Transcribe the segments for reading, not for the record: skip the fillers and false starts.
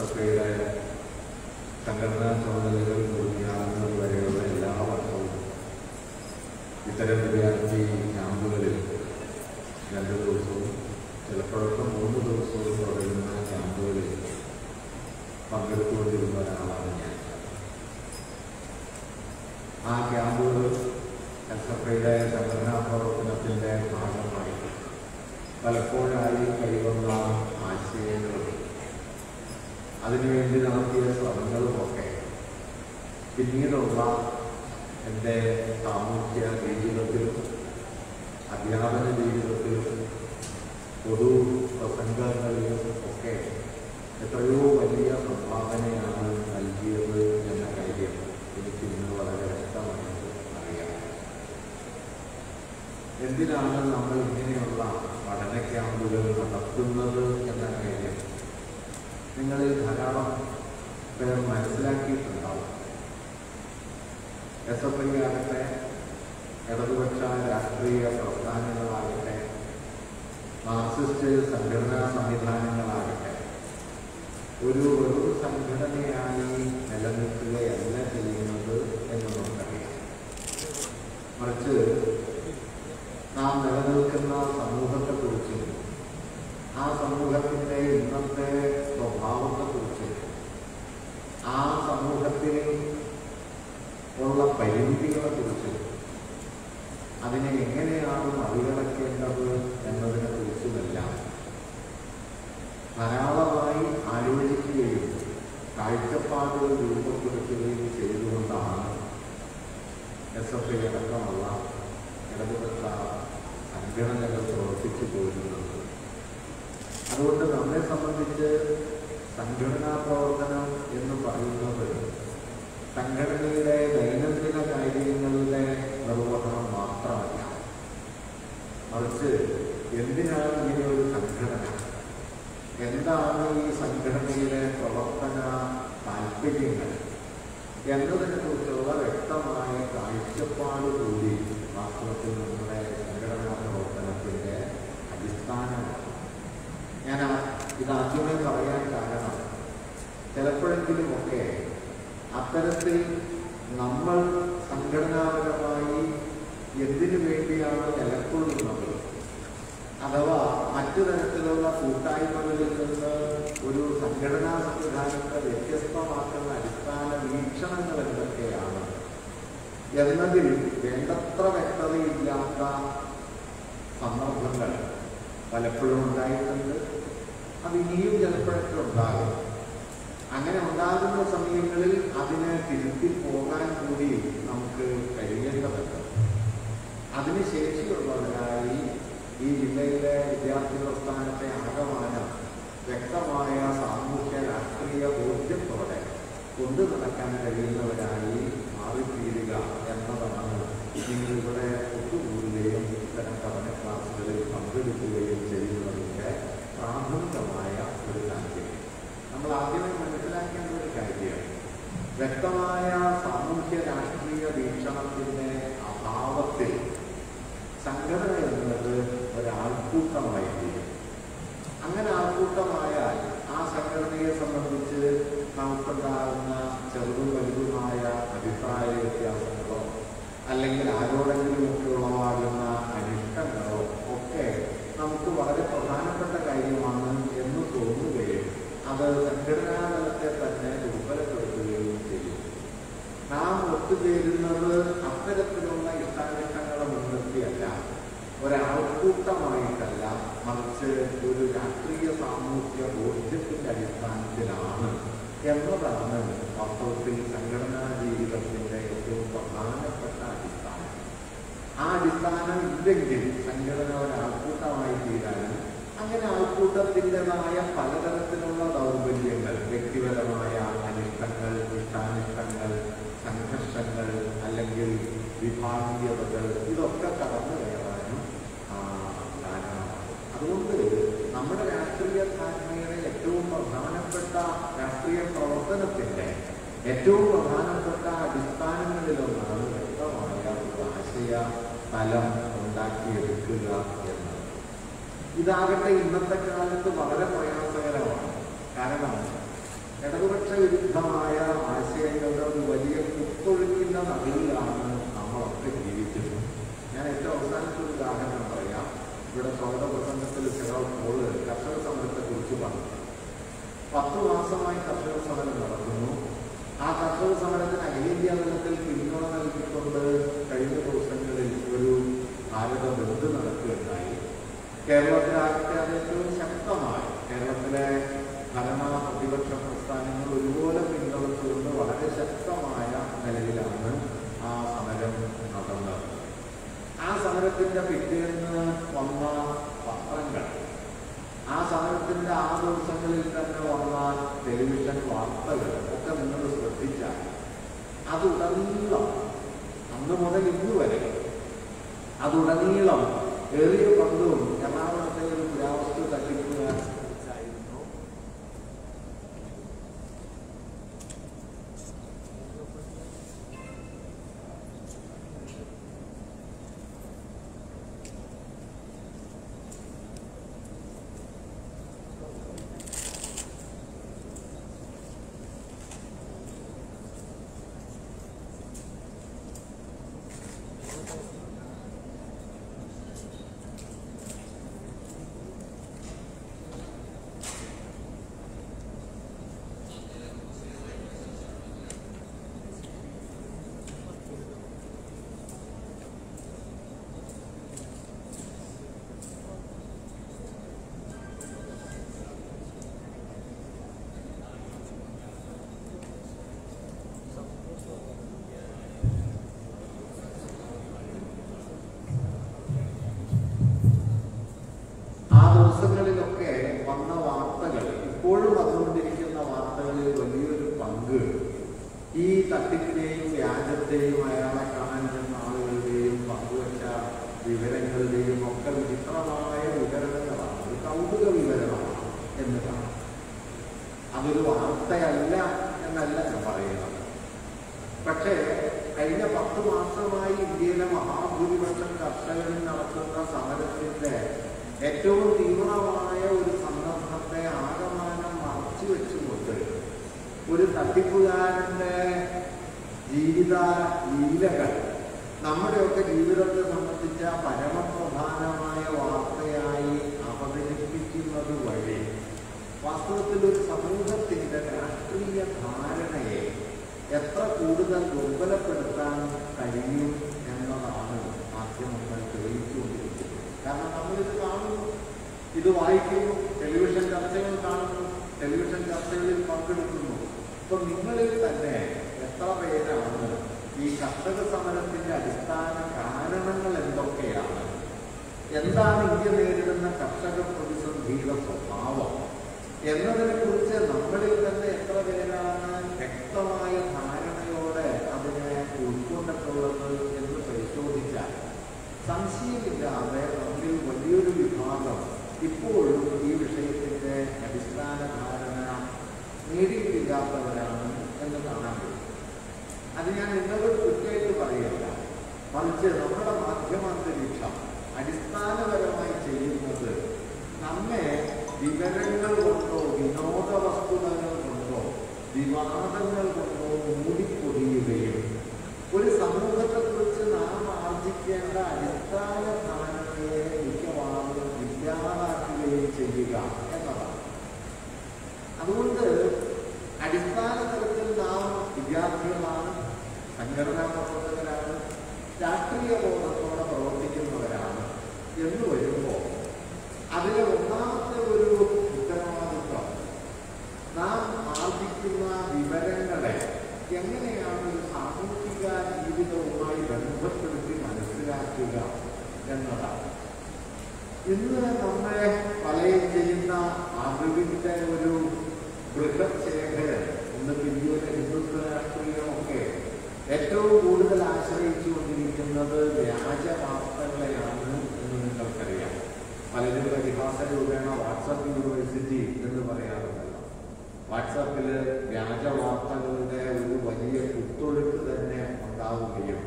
എസ്.എഫ്.ഐയുടെ സംഘടനാ ചുമതലകൾ പൂർത്തിയാകുന്നത് വരെയുള്ള എല്ലാ വർഷവും ഇത്തരം വിദ്യാർത്ഥി ക്യാമ്പുകളിൽ 2 ദിവസവും ചിലപ്പോഴൊക്കെ 3 ദിവസവും തുടരുന്ന ക്യാമ്പുകളിൽ പങ്കെടുത്തുകൊണ്ടിരുന്ന ഒരാളാണ് ഞാൻ. ആ ക്യാമ്പുകൾ എസ്.എഫ്.ഐയുടെ സംഘടനാ പ്രവർത്തനത്തിൻ്റെ ഭാഗമായി പലപ്പോഴായി കൈവന്ന ആശയങ്ങളും അതിനുവേണ്ടി നടത്തിയ ശ്രമങ്ങളുമൊക്കെ പിന്നീടുള്ള എൻ്റെ സാമൂഹ്യ ജീവിതത്തിലും അധ്യാപന ജീവിതത്തിലും പൊതു പ്രസംഗങ്ങളിലും ഒക്കെ എത്രയോ വലിയ സംഭാവനയാണ് നൽകിയത് എന്ന കാര്യം എനിക്ക് ഇന്ന് വളരെ വ്യക്തമായിട്ട് അറിയാം. എന്തിനാണ് നമ്മൾ ഇങ്ങനെയുള്ള പഠന ക്യാമ്പുകൾ നടത്തുന്നത് എന്ന കാര്യം നിങ്ങളിൽ ധാരാളം പേർ മനസ്സിലാക്കിയിട്ടുണ്ടാവും. എസ്.എഫ്.ഐ ആകട്ടെ, ഇടതുപക്ഷ രാഷ്ട്രീയ പ്രസ്ഥാനങ്ങളാകട്ടെ, മാർക്സിസ്റ്റ് സംഘടനാ സംവിധാനങ്ങളാകട്ടെ ഒരു സംഘടനയായി നിലനിൽക്കുകയല്ല ചെയ്യുന്നത് എന്ന് നമുക്കറിയാം. മറിച്ച് നാം നിലനിൽക്കുന്ന സമൂഹത്തെക്കുറിച്ചും ആ സമൂഹത്തിൻ്റെ ഇന്നത്തെ സ്വഭാവത്തെക്കുറിച്ചും ആ സമൂഹത്തിൽ ഉള്ള പരിമിതികളെക്കുറിച്ചും അതിനെ എങ്ങനെയാണ് മറികടക്കേണ്ടത് എന്നതിനെക്കുറിച്ചുമെല്ലാം ധാരാളമായി ആലോചിക്കുകയും കാഴ്ചപ്പാടുകൾ രൂപപ്പെടുത്തുകയും ചെയ്തുകൊണ്ടാണ് എസ്.എഫ്.ഐ അടക്കമുള്ള ഇടതുപക്ഷ സംഘടനകൾ പ്രവർത്തിച്ചു പോരുന്നത്. അതുകൊണ്ട് നമ്മെ സംബന്ധിച്ച് സംഘടനാ പ്രവർത്തനം എന്ന് പറയുന്നത് സംഘടനയുടെ ദൈനംദിന കാര്യങ്ങളുടെ നിർവഹണം മാത്രമല്ല, മറിച്ച് എന്തിനാണ് ഇങ്ങനെ ഒരു സംഘടന, എന്താണ് ഈ സംഘടനയിലെ പ്രവർത്തന താല്പര്യങ്ങൾ എന്നതിനെക്കുറിച്ചുള്ള വ്യക്തമായ കാഴ്ചപ്പാട് കൂടി വാസ്തവത്തിൽ നമ്മുടെ സംഘടനാ പ്രവർത്തനത്തിൻ്റെ അടിസ്ഥാനമാണ്. ഞാൻ ഇതാദ്യമേ പറയാൻ കാരണം ചിലപ്പോഴെങ്കിലുമൊക്കെ അത്തരത്തിൽ നമ്മൾ സംഘടനാപരമായി എന്തിനു വേണ്ടിയാണ് നിലകൊള്ളുന്നത്, അഥവാ മറ്റു തരത്തിലുള്ള കൂട്ടായ്മകളിൽ നിന്ന് ഒരു സംഘടനാ സംവിധാനത്തെ വ്യത്യസ്തമാക്കുന്ന അടിസ്ഥാന വീക്ഷണങ്ങൾ എന്തൊക്കെയാണ് എന്നതിൽ വേണ്ടത്ര വ്യക്തതയില്ലാത്ത സന്ദർഭങ്ങൾ പലപ്പോഴും ഉണ്ടായിട്ടുണ്ട്. അത് ഇനിയും ചിലപ്പോഴൊക്കെ ഉണ്ടാകും. അങ്ങനെ ഉണ്ടാകുന്ന സമയങ്ങളിൽ അതിനെ തിരുത്തി പോകാൻ കൂടി നമുക്ക് കഴിയേണ്ടതുണ്ട്. അതിന് ശേഷിയുള്ളവരായി ഈ ജില്ലയിലെ വിദ്യാർത്ഥി പ്രസ്ഥാനത്തെ ആകമാനം വ്യക്തമായ സാമൂഹ്യ രാഷ്ട്രീയ ബോധ്യത്തോടെ കൊണ്ടു നടക്കാൻ കഴിയുന്നവരായി മാറിത്തീരുക എന്നതാണ് നിങ്ങളിവിടെ ഒത്തുകൂടുകയും ഇത്തരം പഠന ക്ലാസുകളിൽ പങ്കെടുക്കുകയും ചെയ്യുന്നതിൻ്റെ പ്രാഥമികമായ ഒരു താല്പര്യം. നമ്മൾ ആദ്യമേ മനസ്സിലാക്കേണ്ട ഒരു കാര്യം, വ്യക്തമായ സാമൂഹ്യ രാഷ്ട്രീയ വീക്ഷണത്തിൻ്റെ അഭാവത്തിൽ സംഘടന എന്നത് ഒരാൾക്കൂട്ടമായി തീരും. അങ്ങനെ ആൾക്കൂട്ടമായാൽ ആ സംഘടനയെ സംബന്ധിച്ച് നമുക്കുണ്ടാകുന്ന ചെറുതും വലുതുമായ അഭിപ്രായ വ്യത്യാസങ്ങളോ അല്ലെങ്കിൽ ആരോടെങ്കിലുമൊക്കെ ഉളവാകുന്ന അനിഷ്ടങ്ങളോ ഒക്കെ നമുക്ക് വളരെ പ്രധാനപ്പെട്ട കാര്യമാണ് എന്ന് തോന്നുകയും അത് സംഘടനാതലത്തെ തന്നെ ദുർബലപ്പെടുത്തുകയും ചെയ്യും. നാം ഒത്തുചേരുന്നത് അത്തരത്തിലുള്ള ഇഷ്ടാനിഷ്ടങ്ങളെ മുൻനിർത്തിയല്ല, ഒരാൾക്കൂട്ടമായിട്ടല്ല, മറിച്ച് ഒരു രാഷ്ട്രീയ സാമൂഹ്യ ബോധ്യത്തിൻ്റെ അടിസ്ഥാനത്തിലാണ് എന്നതാണ് വാസ്തവത്തിൽ സംഘടനാ ജീവിതത്തിൻ്റെ ഏറ്റവും പ്രധാനപ്പെട്ട അടിസ്ഥാനം. ആ അടിസ്ഥാനം ഇല്ലെങ്കിൽ സംഘടന ഒരാൾക്കൂട്ടമായി തീരാനും അങ്ങനെ ആൾക്കൂട്ടത്തിൻ്റെതായ പലതരത്തിലുള്ള ദൗർബല്യങ്ങൾ, വ്യക്തിപരമായ അനിഷ്ടങ്ങൾ, ഇഷ്ടാനിഷ്ടങ്ങൾ, സംഘർഷങ്ങൾ അല്ലെങ്കിൽ വിഭാഗീയതകൾ ഇതൊക്കെ കടന്നു കയറാനും കാരണമാണ്. അതുകൊണ്ട് നമ്മുടെ രാഷ്ട്രീയ ധാരണയുടെ ഏറ്റവും പ്രധാനപ്പെട്ട രാഷ്ട്രീയ പ്രവർത്തനത്തിൻ്റെ ഏറ്റവും പ്രധാനപ്പെട്ട അടിസ്ഥാനങ്ങളിലൊന്നാണ് വ്യക്തമായ ഒരു ആശയ തലം ഉണ്ടാക്കിയെടുക്കുക എന്നത്. ഇതാകട്ടെ ഇന്നത്തെ കാലത്ത് വളരെ പ്രയാസകരമാണ്. കാരണം 10 മാസമായി കർഷക സമരം നടക്കുന്നു. ആ കർഷക സമരത്തിന് അഖിലേന്ത്യാ തലത്തിൽ പിന്തുണ നൽകിക്കൊണ്ട് കഴിഞ്ഞ ദിവസങ്ങളിൽ ഒരു ഭാരത ബന്ദ് നടക്കുകയുണ്ടായി. കേരളത്തിലാകട്ടെ അത് ഏറ്റവും ശക്തമായി കേരളത്തിലെ ഭരണ പ്രതിപക്ഷ പ്രസ്ഥാനങ്ങൾ ഒരുപോലെ പിന്തുണച്ചുകൊണ്ട് വളരെ ശക്തമായ നിലയിലാണ് ആ സമരം നടന്നത്. ആ സമരത്തിൻ്റെ പിറ്റേന്ന് വന്ന പത്രങ്ങൾ, ആ സമരത്തിൻ്റെ ആ ദിവസങ്ങളിൽ തന്നെ വന്ന ടെലിവിഷൻ വാർത്തകൾ ഒക്കെ നിങ്ങൾ ശ്രദ്ധിച്ചാൽ അതുടനീളം അന്ന് മുതൽ ഇന്ന് വരെ അതുടനീളം ഏറിയ പങ്കും എറണാകുളത്തെ ഒരു പുരാവസ്തു തട്ടിപ്പുകാരായിരുന്നു. ദിവസങ്ങളിലൊക്കെ വന്ന വാർത്തകൾ, ഇപ്പോഴും വന്നുകൊണ്ടിരിക്കുന്ന വാർത്തകളിൽ വലിയൊരു പങ്ക് ഈ തട്ടിപ്പിനെയും വ്യാജത്തെയും അയാളെ കാണാൻ വരുന്ന ആളുകളുടെയും പങ്കുവച്ച വിവരങ്ങളുടെയും ഒക്കെ വിചിത്രമായ വിവരണങ്ങളാണ്. ഒരു കൗതുക വിവരണമാണ് എന്ന് കാണാം. അതൊരു വാർത്തയല്ല എന്നല്ല ഞാൻ പറയുന്നത്. പക്ഷേ കഴിഞ്ഞ 10 മാസമായി ഇന്ത്യയിലെ മഹാഭൂരിപക്ഷം കർഷകരിൽ നടത്തുന്ന സമരത്തിന്റെ ഏറ്റവും തീവ്രമായ ഒരു സന്ദർഭത്തെ ആകമാനം മറച്ചു വെച്ചുകൊണ്ട് ഒരു തട്ടിപ്പുകാരൻ്റെ ജീവിത ലീലകൾ നമ്മുടെയൊക്കെ ജീവിതത്തെ സംബന്ധിച്ച പരമപ്രധാനമായ വാർത്തയായി അവതരിപ്പിക്കുന്നത് വഴി വാസ്തവത്തിൽ ഒരു സമൂഹത്തിൻ്റെ രാഷ്ട്രീയ ധാരണയെ എത്ര കൂടുതൽ ദുർബലപ്പെടുത്താൻ കഴിയും എന്നതാണ് മാധ്യമങ്ങൾ തെളിയിച്ചുകൊണ്ടിരിക്കുന്നത്. കാരണം നമ്മളിത് കാണുന്നു, ഇത് വായിക്കുന്നു, ടെലിവിഷൻ ചർച്ചകൾ കാണുന്നു, ടെലിവിഷൻ ചർച്ചകളിൽ പങ്കെടുക്കുന്നു. ഇപ്പം നിങ്ങളിൽ തന്നെ എത്ര പേരാണ് ഈ കർഷക സമരത്തിൻ്റെ അടിസ്ഥാന കാരണങ്ങൾ എന്തൊക്കെയാണ്, എന്താണ് ഇന്ത്യ നേരിടുന്ന കർഷക പ്രതിസന്ധിയുടെ സ്വഭാവം എന്നതിനെ കുറിച്ച് നമ്മളിൽ തന്നെ എത്ര പേരാണ് വ്യക്തമായ ധാരണയോടെ അതിനെ ഉൾക്കൊണ്ടിട്ടുള്ളത് എന്ന് പരിശോധിച്ചാൽ സംശയമില്ലാതെ നമ്മിൽ വലിയൊരു വിഭാഗം ഇപ്പോഴും ഈ വിഷയത്തിൻ്റെ അടിസ്ഥാന ധാരണ നേടിയിട്ടില്ലാത്തവരാണ് എന്ന് കാണാൻ കഴിയും. അത് ഞാൻ എന്നോട് കുറ്റമായിട്ട് പറയല്ല, മറിച്ച് നമ്മുടെ മാധ്യമാന്തരീക്ഷം അടിസ്ഥാനപരമായി ചെയ്യുന്നത് നമ്മെ വിവരങ്ങൾ കൊണ്ടോ വിനോദ വസ്തുതകൾ കൊണ്ടോ വിവാദങ്ങൾ കൊണ്ടോ മൂടിപ്പൊതിയുകയും ഒരു സമൂഹത്തെക്കുറിച്ച് നാം ആർജിക്കേണ്ട അടിസ്ഥാന ധാരണയെ മിക്കവാറും ഇല്ലാതാക്കുകയും ചെയ്യുക എന്നതാണ്. അതുകൊണ്ട് അടിസ്ഥാന തലത്തിൽ നാം വിദ്യാർത്ഥികളാണ്, സംഘടനാ പ്രവർത്തകരാണ്, രാഷ്ട്രീയ ബോധത്തോടെ പ്രവർത്തിക്കുന്നവരാണ് എന്ന് വരുമ്പോൾ അതിലെ ഒന്നാമത്തെ ഒരു ഉത്തരവാദിത്വം നാം ആർജിക്കുന്ന വിവരങ്ങളെ എങ്ങനെയാണ് ഒരു സാമൂഹിക ജീവിതവുമായി ബന്ധപ്പെടുത്തി മനസ്സിലാക്കുക എന്നതാണ്. ഇന്ന് നമ്മളെ വലയം ചെയ്യുന്ന അറിവിൻ്റെ ഒരു ബൃഹത് ശേഖരം, ഇന്ന് ഇന്ത്യയിലെ ഹിന്ദുത്വ രാഷ്ട്രീയമൊക്കെ ഏറ്റവും കൂടുതൽ ആശ്രയിച്ചുകൊണ്ടിരിക്കുന്നത് വ്യാജ വാർത്തകളെയാണ് എന്ന് നിങ്ങൾക്കറിയാം. പലരും പരിഹാസ രൂപേണ വാട്സാപ്പ് യൂണിവേഴ്സിറ്റി എന്ന് പറയാറുണ്ടല്ലോ. വാട്സാപ്പിൽ വ്യാജ വാർത്തകളുടെ ഒരു വലിയ കുത്തൊഴുക്ക് തന്നെ ഉണ്ടാവുകയും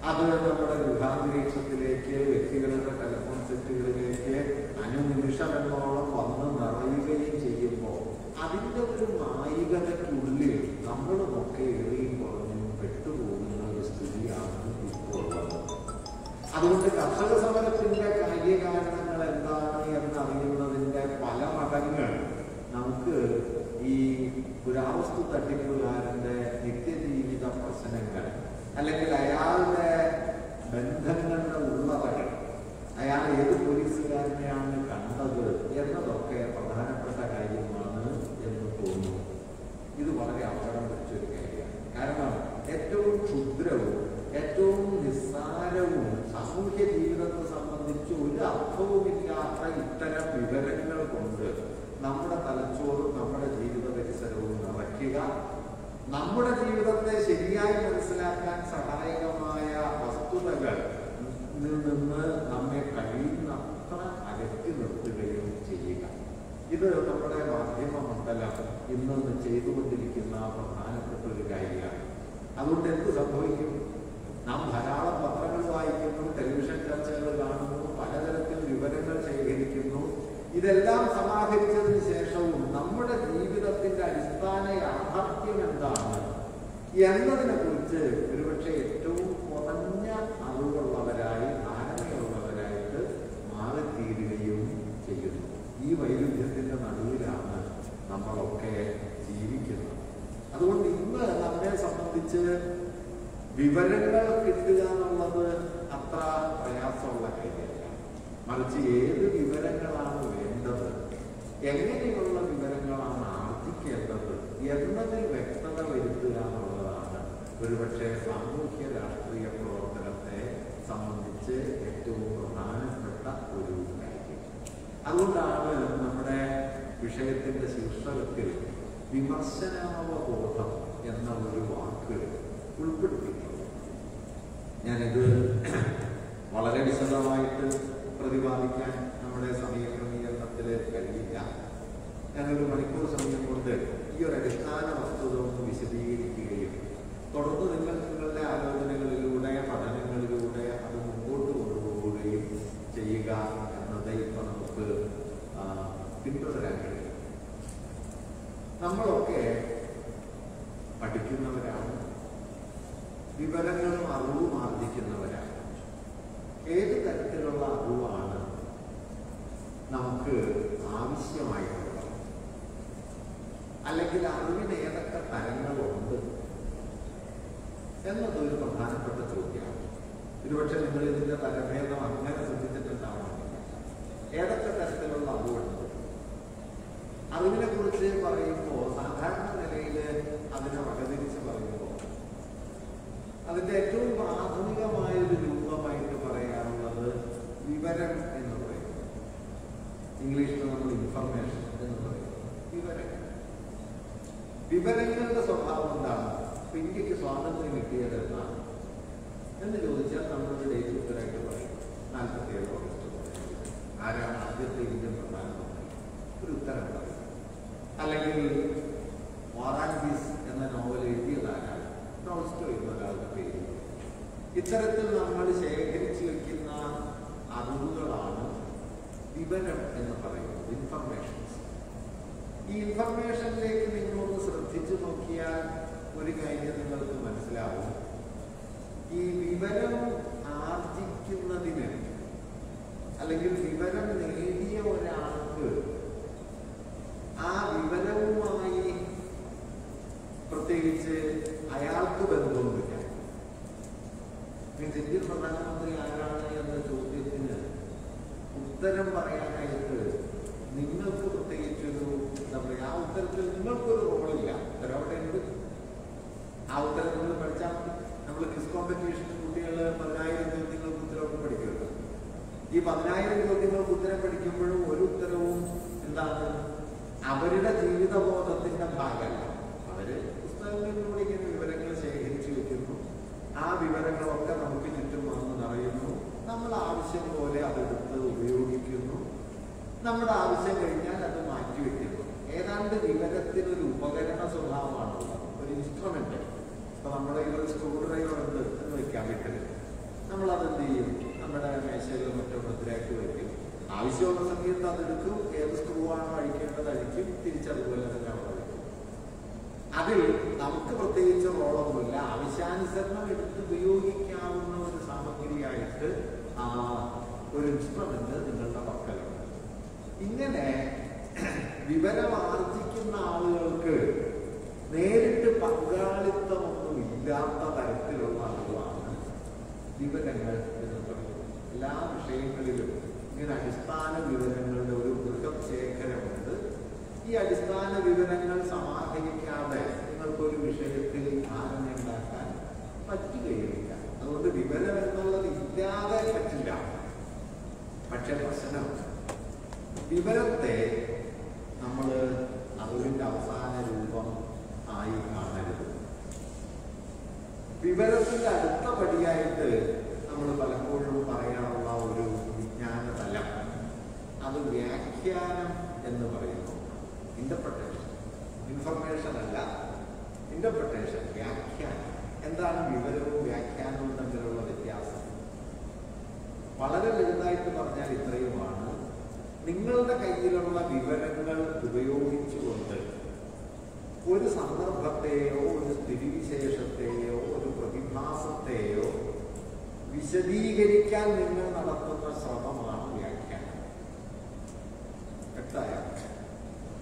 അത് നമ്മുടെ ഗൃഹാന്തരീക്ഷത്തിലേക്ക്, വ്യക്തികളുടെ ടെലിഫോൺ സെറ്റുകളിലേക്ക് അനുനിമിഷമെന്നോളം വന്ന് നിറയുകയും ചെയ്യുമ്പോൾ അതിൻ്റെ ഒരു നായികതയ്ക്കുള്ളിൽ നമ്മളുമൊക്കെ എറിയും കുറഞ്ഞും പെട്ടുപോകുന്ന ഒരു സ്ഥിതിയാണ് ഇപ്പോൾ വന്നത്. അതുകൊണ്ട് കർഷക സമരത്തിൻ്റെ കാര്യകാരണങ്ങൾ എന്താണ് എന്നറിയുന്നതിൻ്റെ പല മടങ്ങ് നമുക്ക് ഈ തട്ടിപ്പുകാരൻ്റെ നിത്യജീവിത പ്രശ്നങ്ങൾ, അല്ലെങ്കിൽ അയാളുടെ ബന്ധങ്ങളുടെ ഉള്ളറകൾ, അയാൾ ഏത് പോലീസുകാരനെയാണ് കണ്ടത് എന്നതൊക്കെ പ്രധാനപ്പെട്ട കാര്യമാണ് എന്ന് തോന്നുന്നു. ഇത് വളരെ അപകടം പിടിച്ചൊരു കാര്യമാണ്. കാരണം ഏറ്റവും ക്ഷുദ്രവും ഏറ്റവും നിസ്സാരവും സാമൂഹ്യ ജീവിതത്തെ സംബന്ധിച്ച് ഒരു അർത്ഥവുമില്ലാത്ത ഇത്തരം വിവരങ്ങൾ കൊണ്ട് നമ്മുടെ തലച്ചോറും നമ്മുടെ ജീവിത പരിസരവും നിറയ്ക്കുക, നമ്മുടെ ജീവിതത്തെ ശരിയായി മനസ്സിലാക്കാൻ സഹായകമായ വസ്തുതകൾ നിന്ന് നമ്മെ കഴിയുന്നത്ര അകറ്റി നിർത്തുകയും ചെയ്യുക. ഇത് നമ്മുടെ മാധ്യമ മണ്ഡലം ഇന്ന് ചെയ്തുകൊണ്ടിരിക്കുന്ന പ്രധാനപ്പെട്ട ഒരു കാര്യമാണ്. അതുകൊണ്ട് എന്ത് സംഭവിക്കും? നാം ധാരാളം പത്രങ്ങൾ വായിക്കുന്നു, ടെലിവിഷൻ ചർച്ചകൾ കാണുന്നു, പലതരത്തിൽ വിവരങ്ങൾ ശേഖരിക്കുന്നു. ഇതെല്ലാം സമാഹരിച്ചതിന് ശേഷവും നമ്മുടെ ജീവിതത്തിന്റെ അടിസ്ഥാന യാഥാർത്ഥ്യം എന്താണ് എന്നതിനെ കുറിച്ച് ഒരുപക്ഷെ ഏറ്റവും കുറഞ്ഞ അറിവുള്ളവരായി, ധാരണയുള്ളവരായിട്ട് മാറിത്തീരുകയും ചെയ്യുന്നു. ഈ വൈരുദ്ധ്യത്തിന്റെ നടുവിലാണ് നമ്മളൊക്കെ ജീവിക്കുന്നത്. അതുകൊണ്ട് ഇന്ന് നമ്മെ സംബന്ധിച്ച് വിവരങ്ങൾ കിട്ടുക എന്നുള്ളത് അത്ര പ്രയാസമുള്ള കാര്യമല്ല. മറിച്ച് ഏത് വിവരങ്ങളാണ് വേണ്ടത്, എങ്ങനെയുള്ള വിവരങ്ങളാണ് ആർജിക്കേണ്ടത് എന്നതിൽ വ്യക്തത വരുത്തുക എന്നുള്ളതാണ് ഒരുപക്ഷെ സാമൂഹ്യ രാഷ്ട്രീയ പ്രവർത്തനത്തെ സംബന്ധിച്ച് ഏറ്റവും പ്രധാനപ്പെട്ട ഒരു കാര്യം. അതുകൊണ്ടാണ് നമ്മുടെ വിഷയത്തിന്റെ ശീർഷകത്തിൽ വിമർശനാവബോധം എന്ന ഒരു വാക്ക് ഉൾപ്പെടുത്തിയിട്ടുള്ളത്. ഞാനിത് വളരെ വിശദമായിട്ട് പ്രതിപാദിക്കാൻ നമ്മുടെ സമയക്രമീകരണത്തിൽ കഴിയില്ല. ഞാനൊരു മണിക്കൂർ സമയം കൊണ്ട് ഈ ഒരു അടിസ്ഥാന വസ്തുത ഒന്ന് വിശദീകരിക്കുകയും തുടർന്ന് നിങ്ങളുടെ ആലോചനകളിലൂടെ, പഠനങ്ങളിലൂടെ അത് മുമ്പോട്ട് കൊണ്ടുപോവുകയും ചെയ്യുക എന്നത് ഇപ്പൊ നമുക്ക് പിന്തുടരാൻ കഴിയും. നമ്മളൊക്കെ പഠിക്കുന്നവരാണ്, വിവരങ്ങളും അറിവും ആർജിക്കുന്നവരാണ്. ഏത് തരത്തിലുള്ള അറിവാണ് നമുക്ക് ആവശ്യമായിട്ടുള്ളത്, അല്ലെങ്കിൽ അറിവിന് ഏതൊക്കെ തരങ്ങളുണ്ട് എന്നതൊരു പ്രധാനപ്പെട്ട ചോദ്യമാണ്. ഒരുപക്ഷെ നിങ്ങൾ ഇതിന്റെ തരഭേദം അങ്ങനെ ശ്രദ്ധിച്ചിട്ടുണ്ടാവണമെന്നില്ല. ഏതൊക്കെ തരത്തിലുള്ള അറിവുണ്ട്? അറിവിനെ കുറിച്ച് പറയുമ്പോൾ സാധാരണ നിലയിൽ അതിനെ വകതിരിച്ച് പറയുമ്പോൾ അതിന്റെ ഏറ്റവും പ്രാഥമികമായൊരു രൂപമായിട്ട് പറയാറുള്ളത് വിവരം എന്ന് പറയുന്നത്. ഇംഗ്ലീഷിൽ നമ്മൾ ഇൻഫർമേഷൻ എന്ന് പറയുന്നത് വിവരങ്ങൾ. വിവരങ്ങളുടെ സ്വഭാവം എന്താണ്? ഇന്ത്യക്ക് സ്വാതന്ത്ര്യം കിട്ടിയത് എന്നാണ് എന്ന് ചോദിച്ചാൽ നമ്മളൊരു ഡേറ്റ് ഉത്തരമായിട്ട് പറയും 47 ഓഗസ്റ്റ്. ആരാണ് ആദ്യത്തെ ഇന്ത്യൻ പ്രധാനമന്ത്രി? ഒരു ഉത്തരം പറയും. അല്ലെങ്കിൽ വാർ ആൻഡ് പീസ് എന്ന നോവൽ എഴുതിയതാരാണ്? ടോൾസ്റ്റോയ് എന്നൊരാളുടെ പേര്. ഇത്തരത്തിൽ നമ്മൾ ശേഖരിച്ചു വയ്ക്കുന്ന അറിവുകളാണ് വിവരം എന്ന് പറയുന്നത്, ഇൻഫർമേഷൻസ്. ഈ ഇൻഫർമേഷനിലേക്ക് നിങ്ങളൊന്ന് ശ്രദ്ധിച്ചു നോക്കിയാൽ ഒരു കാര്യം നിങ്ങൾക്ക് മനസ്സിലാവും. ഈ വിവരം ആർജിക്കുന്നതിന്, അല്ലെങ്കിൽ വിവരം നേടിയ ഒരാൾക്ക് ആ വിവരവുമായി പ്രത്യേകിച്ച് അയാൾക്ക് ബന്ധവുമില്ല. ഇന്ത്യൻ പ്രധാനമന്ത്രി ആരാണ് എന്ന ചോദ്യത്തിന് ഉത്തരം പറയാനായിട്ട് നിങ്ങൾക്ക് പ്രത്യേകിച്ചൊരു എന്താ പറയുക, ആ ഉത്തരത്തിൽ നിങ്ങൾക്കൊരു റോളില്ല. ഉത്തരം അവിടെ ഉണ്ട്. ആ ഉത്തരം നിങ്ങൾ പഠിച്ചാൽ മതി. നമ്മൾ ക്വിസ് കോമ്പറ്റീഷൻ കുട്ടികൾ 10,000 ചോദ്യങ്ങൾക്ക് ഉത്തരവൊക്കെ പഠിക്കുമല്ലോ. ഈ 10,000 ചോദ്യങ്ങൾക്ക് ഉത്തരം പഠിക്കുമ്പോഴും ഒരു ഉത്തരവും എന്താണ് അവരുടെ ജീവിതബോധത്തിന്റെ ഭാഗമല്ല. അവര് പുസ്തകങ്ങളിലൂടെ ഇങ്ങനെ വിവരങ്ങൾ ശേഖരിച്ചു വെക്കുന്നു. ആ വിവരങ്ങളൊക്കെ നമുക്ക് ചുറ്റും വന്ന് നിറയുന്നു. നമ്മൾ ആവശ്യം പോലെ അതെടുത്ത് ഉപയോഗിക്കുന്നു. നമ്മുടെ ആവശ്യം കഴിഞ്ഞാൽ അത് മാറ്റിവെക്കുന്നു. ഏതാണ്ട് വിവരത്തിനൊരു ഉപകരണ സ്വഭാവമാണുള്ളത്, ഒരു ഇൻസ്ട്രുമെന്റ്. ഇപ്പൊ നമ്മുടെ ഈ ഒരു സ്ക്രൂ ഡ്രൈവർ ഉണ്ട് എന്ന് വെക്കാൻ വീട്ടില്, നമ്മളതെന്ത് ചെയ്യും? നമ്മുടെ മേശയിലോ മറ്റോ ഭദ്രമായിട്ട് വയ്ക്കും. ആവശ്യമുള്ള സമയത്ത് അതെടുക്കും. ഏത് സ്ക്രൂ ആണോ അഴിക്കേണ്ടത് അഴിക്കും, തിരിച്ചതുപോലെ തന്നെ അവിടെ വയ്ക്കും. അതിൽ നമുക്ക് പ്രത്യേകിച്ച് റോളൊന്നുമില്ല. ആവശ്യാനുസരണം എടുത്ത് ഉപയോഗിക്കാവുന്ന ഒരു സാമഗ്രിയായിട്ട് ഒരു ഇൻസ്ട്രുമെന്റ് നിങ്ങളുടെ പക്കലുണ്ട്. ഇങ്ങനെ വിവരം ആർജിക്കുന്ന ആളുകൾക്ക് നേരിട്ട് ആശയങ്ങളിലും ഇങ്ങനെ അടിസ്ഥാന വിവരങ്ങളുടെ ഒരു ബൃഹത് ശേഖരമുണ്ട്. ഈ അടിസ്ഥാന വിവരങ്ങൾ സമാഹരിക്കാതെ നിങ്ങൾക്കൊരു വിഷയത്തിൽ ധാരണ ഉണ്ടാക്കാൻ പറ്റുകയില്ല. അതുകൊണ്ട് വിവരം എന്നുള്ളത് ഇല്ലാതെ പറ്റില്ല. പക്ഷെ പ്രശ്നം വിവരത്തെ നമ്മൾ അറിവിൻ്റെ അവസാന രൂപം ആയി കാണരുത്. വിവരത്തിൻ്റെ അടുത്ത പടിയായിട്ട് നമ്മൾ പലപ്പോഴും പറയാനുള്ള ഒരു വിജ്ഞാന തലം അത് വ്യാഖ്യാനം എന്ന് പറയുന്നു. ഇന്റർപ്രിട്ടേഷൻ, ഇൻഫർമേഷൻ അല്ല, ഇന്റർപ്രിട്ടേഷൻ, വ്യാഖ്യാനം. എന്താണ് വിവരവും വ്യാഖ്യാനവും തമ്മിലുള്ള വ്യത്യാസം? വളരെ ലളിതമായിട്ട് പറഞ്ഞാൽ ഇത്രയുമാണ്. നിങ്ങളുടെ കയ്യിലുള്ള വിവരങ്ങൾ ഉപയോഗിച്ചുകൊണ്ട് ഒരു സന്ദർഭത്തെയോ ഒരു സ്ഥിതിവിശേഷത്തെയോ ഒരു പ്രതിഭാസത്തെയോ വിശദീകരിക്കാൻ നിങ്ങൾ നടത്തുന്ന ശ്രമമാണ് വ്യാഖ്യാനം. വ്യക്തമായോ?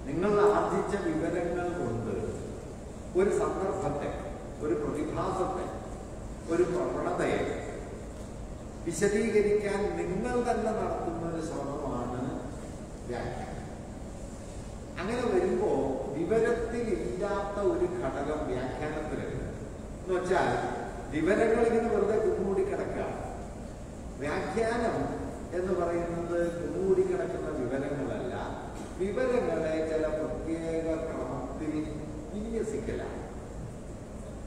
നിങ്ങൾ ആർജിച്ച വിവരങ്ങൾ കൊണ്ട് ഒരു സന്ദർഭത്തെ, ഒരു പ്രതിഭാസത്തെ, ഒരു പ്രവണതയെ വിശദീകരിക്കാൻ നിങ്ങൾ തന്നെ നടത്തുന്ന ഒരു ശ്രമമാണ് വ്യാഖ്യാനം. അങ്ങനെ വരുമ്പോൾ വിവരത്തിൽ ഇല്ലാത്ത ഒരു ഘടകം വ്യാഖ്യാനത്തിലുണ്ട്. എന്ന് വെച്ചാൽ വിവരങ്ങൾ ഇങ്ങനെ വെറുതെ കുന്നുകൂടി കിടക്കുകയാണ്. വ്യാഖ്യാനം എന്ന് പറയുന്നത് കുന്നുകൂടി കിടക്കുന്ന വിവരങ്ങളല്ല, വിവരങ്ങളെ ചില പ്രത്യേക ക്രമത്തിൽ വിന്യസിക്കലാണ്.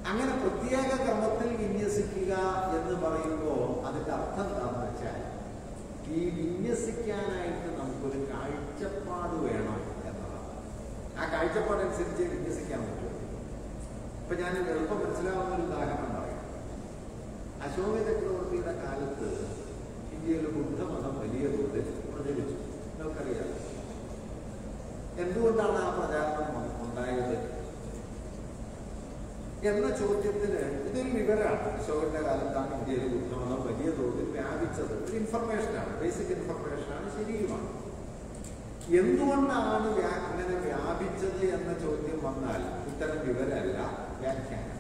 അങ്ങനെ പ്രത്യേക ക്രമത്തിൽ വിന്യസിക്കുക എന്ന് പറയുമ്പോൾ അതിൻ്റെ അർത്ഥം എന്താണെന്ന് വെച്ചാൽ ഈ വിന്യസിക്കാനായിട്ട് നമുക്കൊരു കാഴ്ചപ്പാട് വേണം എന്നതാണ്. ആ കാഴ്ചപ്പാടനുസരിച്ച് വിന്യസിക്കാൻ പറ്റും. ഇപ്പൊ ഞാൻ എളുപ്പം മനസ്സിലാവുന്ന ഒരു ഉദാഹരണം പറയാം. അശോക ചക്രവർത്തിയുടെ കാലത്ത് ഇന്ത്യയിൽ ബുദ്ധമതം വലിയ തോതിൽ പ്രചരിച്ചു. നിങ്ങൾക്കറിയാം എന്തുകൊണ്ടാണ് ആ പ്രചാരണം ഉണ്ടായത് എന്ന ചോദ്യത്തിന് ഇതൊരു വിവരമാണ്. അശോകന്റെ കാലത്താണ് ഇന്ത്യയിൽ ബുദ്ധമതം വലിയ തോതിൽ വ്യാപിച്ചത്. ഒരു ഇൻഫർമേഷനാണ്, ബേസിക് ഇൻഫർമേഷനാണ്, ശരിയുമാണ്. എന്തുകൊണ്ടാണ് അങ്ങനെ വ്യാപിച്ചത് എന്ന ചോദ്യം വന്നാൽ ഇത്തരം വിവരമല്ല, വ്യാഖ്യാനം.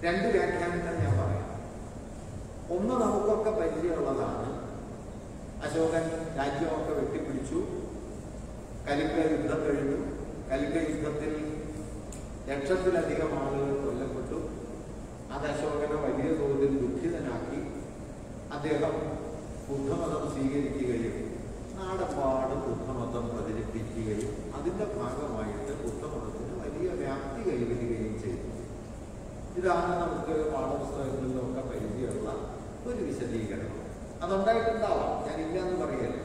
രണ്ട് വ്യാഖ്യാനങ്ങൾ ഞാൻ പറയാം. ഒന്ന് നമുക്കൊക്കെ പരിചയമുള്ളതാണ്. അശോകൻ രാജ്യമൊക്കെ വെട്ടിപ്പിടിച്ചു, കലിംഗ യുദ്ധം കഴിഞ്ഞു. കലിംഗ യുദ്ധത്തിൽ ലക്ഷത്തിലധികം ആളുകൾ കൊല്ലപ്പെട്ടു. അത് അശോകനെ വലിയ തോതിൽ ദുഃഖിതനാക്കി. അദ്ദേഹം ബുദ്ധമതം സ്വീകരിക്കുകയും നാടെമ്പാടും ബുദ്ധമതം പ്രചരിപ്പിക്കുകയും അതിൻ്റെ ഭാഗമായിട്ട് ബുദ്ധമതത്തിന് വലിയ വ്യാപ്തി കൈവരികയും ചെയ്തു. ഇതാണ് നമുക്ക് പാഠപുസ്തകങ്ങളിലൊക്കെ പരിചയമുള്ള ഒരു വിശദീകരണം. അതുണ്ടായിട്ടുണ്ടാവാം, ഞാനില്ല എന്ന് പറയല്ലേ.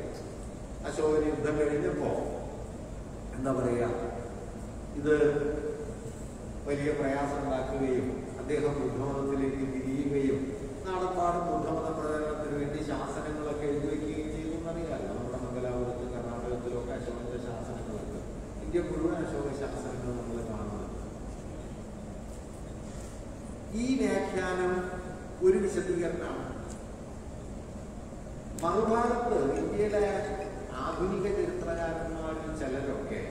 അശോകന് യുദ്ധം കഴിഞ്ഞപ്പോൾ എന്താ പറയുക, ഇത് വലിയ പ്രയാസം ഉണ്ടാക്കുകയും അദ്ദേഹം ബുദ്ധമതത്തിലേക്ക് തിരിയുകയും നാടെമ്പാടും ബുദ്ധമത പ്രചരണത്തിന് വേണ്ടി ശാസനങ്ങളൊക്കെ എഴുതി വയ്ക്കുകയും ചെയ്തു എന്നറിയാമല്ലോ. നമ്മുടെ മംഗലാപുരത്തും കർണാടകത്തിലും ഒക്കെ അശോകന്റെ ശാസനങ്ങളൊക്കെ, ഇന്ത്യ മുഴുവൻ അശോക ശാസനങ്ങൾ നമ്മൾ കാണുന്നത്. ഈ വ്യാഖ്യാനം ഒരു വിശദീകരണമാണ്. മറുഭാഗത്ത് ഇന്ത്യയിലെ ആധുനിക ചരിത്രകാരന്മാരിൽ ചിലരൊക്കെ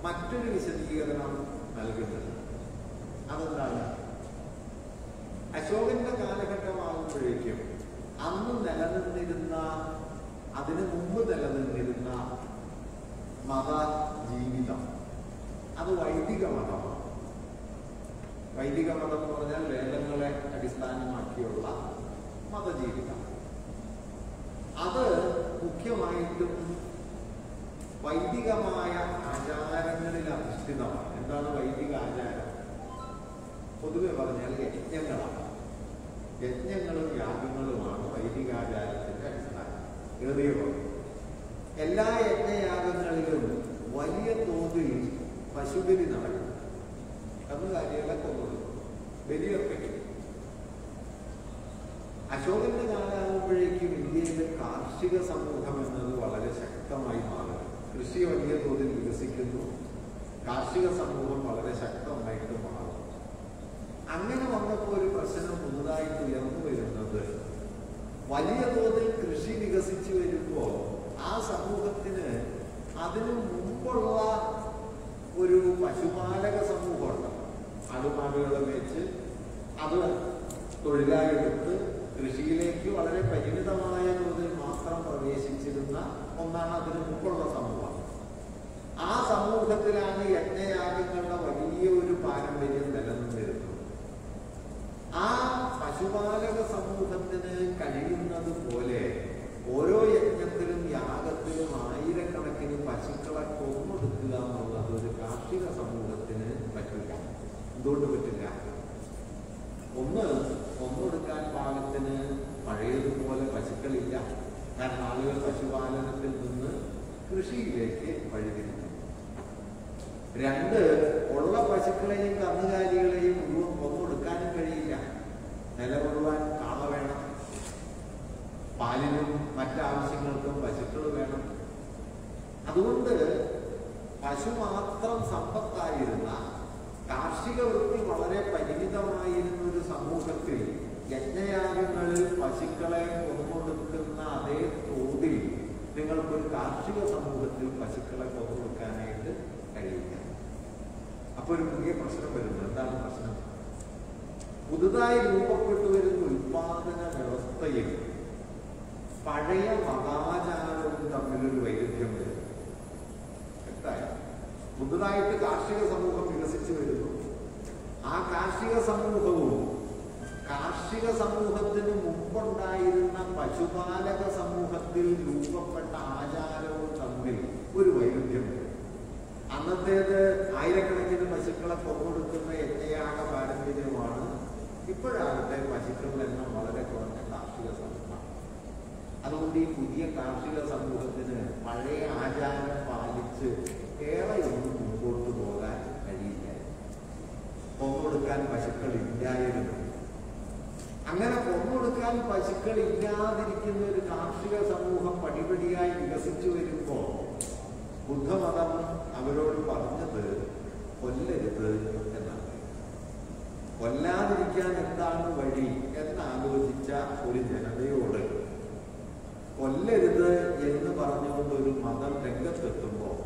മറ്റൊരു വിശദീകരണം നൽകുന്നുണ്ട്. അതെന്താണ്? അശോകന്റെ കാലഘട്ടമാകുമ്പോഴേക്കും അന്ന് നിലനിന്നിരുന്ന, അതിനു മുമ്പ് നിലനിന്നിരുന്ന മത ജീവിതം അത് വൈദിക മതമാണ്. വൈദിക മതം എന്ന് പറഞ്ഞാൽ വേദങ്ങളെ അടിസ്ഥാനമാക്കിയുള്ള മതജീവിതം. അത് മുഖ്യമായിട്ടും വൈദികമായ ആചാരങ്ങളിൽ അധിഷ്ഠിതമാണ്. എന്താണ് വൈദിക ആചാരം? പൊതുവെ പറഞ്ഞാൽ യജ്ഞങ്ങളാണ്. യജ്ഞങ്ങളും യാഗങ്ങളുമാണ് വൈദികാചാരത്തിന്റെ അടിസ്ഥാനം. ഏറിയ പോലെ എല്ലാ യജ്ഞയാഗങ്ങളിലും വലിയ തോതിൽ പശുബലി നടക്കും. കന്നുകാലികളെ കൊന്നത് ബലിയർപ്പിക്കും. അശോകന്റെ കാലമാകുമ്പോഴേക്കും ഇന്ത്യയിലെ കാർഷിക സമൂഹം എന്നത് വളരെ ശക്തമായി മാറും. കൃഷി വലിയ തോതിൽ വികസിക്കുന്നു, കാർഷിക സമൂഹം വളരെ ശക്തമായിട്ട് മാറും. അങ്ങനെ വന്നപ്പോൾ ഒരു പ്രശ്നം പുതുതായിട്ട് ഉയർന്നു വരുന്നത്, വലിയ തോതിൽ കൃഷി വികസിച്ചു വരുമ്പോൾ ആ സമൂഹത്തിന് അതിനു മുമ്പുള്ള ഒരു പശുപാലക സമൂഹമുണ്ട്. ആടുമാടുകളെ വെച്ച് അത് തൊഴിലായെടുത്ത് കൃഷിയിലേക്ക് വളരെ പരിമിതമായ തോതിൽ മാത്രം പ്രവേശിച്ചിരുന്ന ഒന്നാണ് അതിന് മുമ്പുള്ള സമൂഹം. ആ സമൂഹത്തിലാണ് യജ്ഞയാഗങ്ങളുടെ വലിയ ഒരു പാരമ്പര്യം നിലനിന്നിരുന്നത്. ആ പശുപാലക സമൂഹത്തിന് കഴിയുന്നത് പോലെ ഓരോ യജ്ഞത്തിലും യാഗത്തിലും ആയിരക്കണക്കിന് പശുക്കളെ കൊന്നൊടുക്കുക എന്നുള്ളത് ഒരു കാർഷിക സമൂഹത്തിന് പറ്റില്ല. എന്തുകൊണ്ട് പറ്റില്ല? ഒന്ന്, കൊന്നൊടുക്കാൻ പാകത്തിന് പഴയതുപോലെ പശുക്കളില്ല. കാരണം ആളുകൾ പശുപാലനത്തിൽ നിന്ന് കൃഷിയിലേക്ക് വഴിതിരിഞ്ഞു. രണ്ട്, ഉള്ള പശുക്കളെയും കന്നുകാലികളെയും മുഴുവൻ കൊന്നൊടുക്കാനും കഴിയില്ല. നിലകൊള്ളുവാൻ കാള വേണം, പാലിനും മറ്റാവശ്യങ്ങൾക്കും പശുക്കൾ വേണം. അതുകൊണ്ട് പശു മാത്രം സമ്പത്തായിരുന്ന, കാർഷിക വൃത്തി വളരെ പരിമിതമായിരുന്ന ഒരു സമൂഹത്തിൽ യജ്ഞയാഗങ്ങളിൽ പശുക്കളെ കൊന്നൊടുക്കുന്ന അതേ തോതിൽ നിങ്ങൾക്കൊരു കാർഷിക സമൂഹത്തിൽ പശുക്കളെ കൊന്നൊടുക്കാനായിട്ട് കഴിയില്ല. അപ്പൊ ഒരു പുതിയ പ്രശ്നം വരുന്നു. എന്താണ് പ്രശ്നം? പുതുതായി രൂപപ്പെട്ടു വരുന്ന ഉൽപാദന വ്യവസ്ഥയിൽ പഴയ മതാചാരവും തമ്മിലൊരു വൈരുദ്ധ്യം വരുന്നു. പുതുതായിട്ട് കാർഷിക സമൂഹം വികസിച്ചു വരുന്നു. ആ കാർഷിക സമൂഹവും കാർഷിക സമൂഹത്തിന് മുമ്പുണ്ടായിരുന്ന പശുപാലക സമൂഹത്തിൽ രൂപപ്പെട്ട ആചാരവും തമ്മിൽ ഒരു വൈരുദ്ധ്യം വരും. അന്നത്തേത് ആയിരക്കണക്കിന് പശുക്കളെ കൊന്നൊടുക്കുന്ന യജ്ഞയാഗ പാരമ്പര്യമാണ്. ഇപ്പോഴാകട്ടെ പശുക്കളുടെ എണ്ണം വളരെ കുറഞ്ഞ കാർഷിക സമൂഹമാണ്. അതുകൊണ്ട് ഈ പുതിയ കാർഷിക സമൂഹത്തിന് പഴയ ആചാരം പാലിച്ച് ഏറെയൊന്നും മുമ്പോട്ട് പോകാൻ കഴിയില്ല. കൊന്നൊടുക്കാൻ പശുക്കൾ ഇല്ലായിരുന്നു. അങ്ങനെ കൊന്നൊടുക്കാൻ പശുക്കൾ ഇല്ലാതിരിക്കുന്ന ഒരു കാർഷിക സമൂഹം പടിപടിയായി വികസിച്ചു വരുമ്പോൾ ബുദ്ധമതം അവരോട് പറഞ്ഞത് കൊല്ലരുത് എന്നാണ്. കൊല്ലാതിരിക്കാൻ എന്താണ് വഴി എന്നാലോചിച്ച ഒരു ജനതയോട് കൊല്ലരുത് എന്ന് പറഞ്ഞുകൊണ്ട് ഒരു മതം രംഗത്തെത്തുമ്പോൾ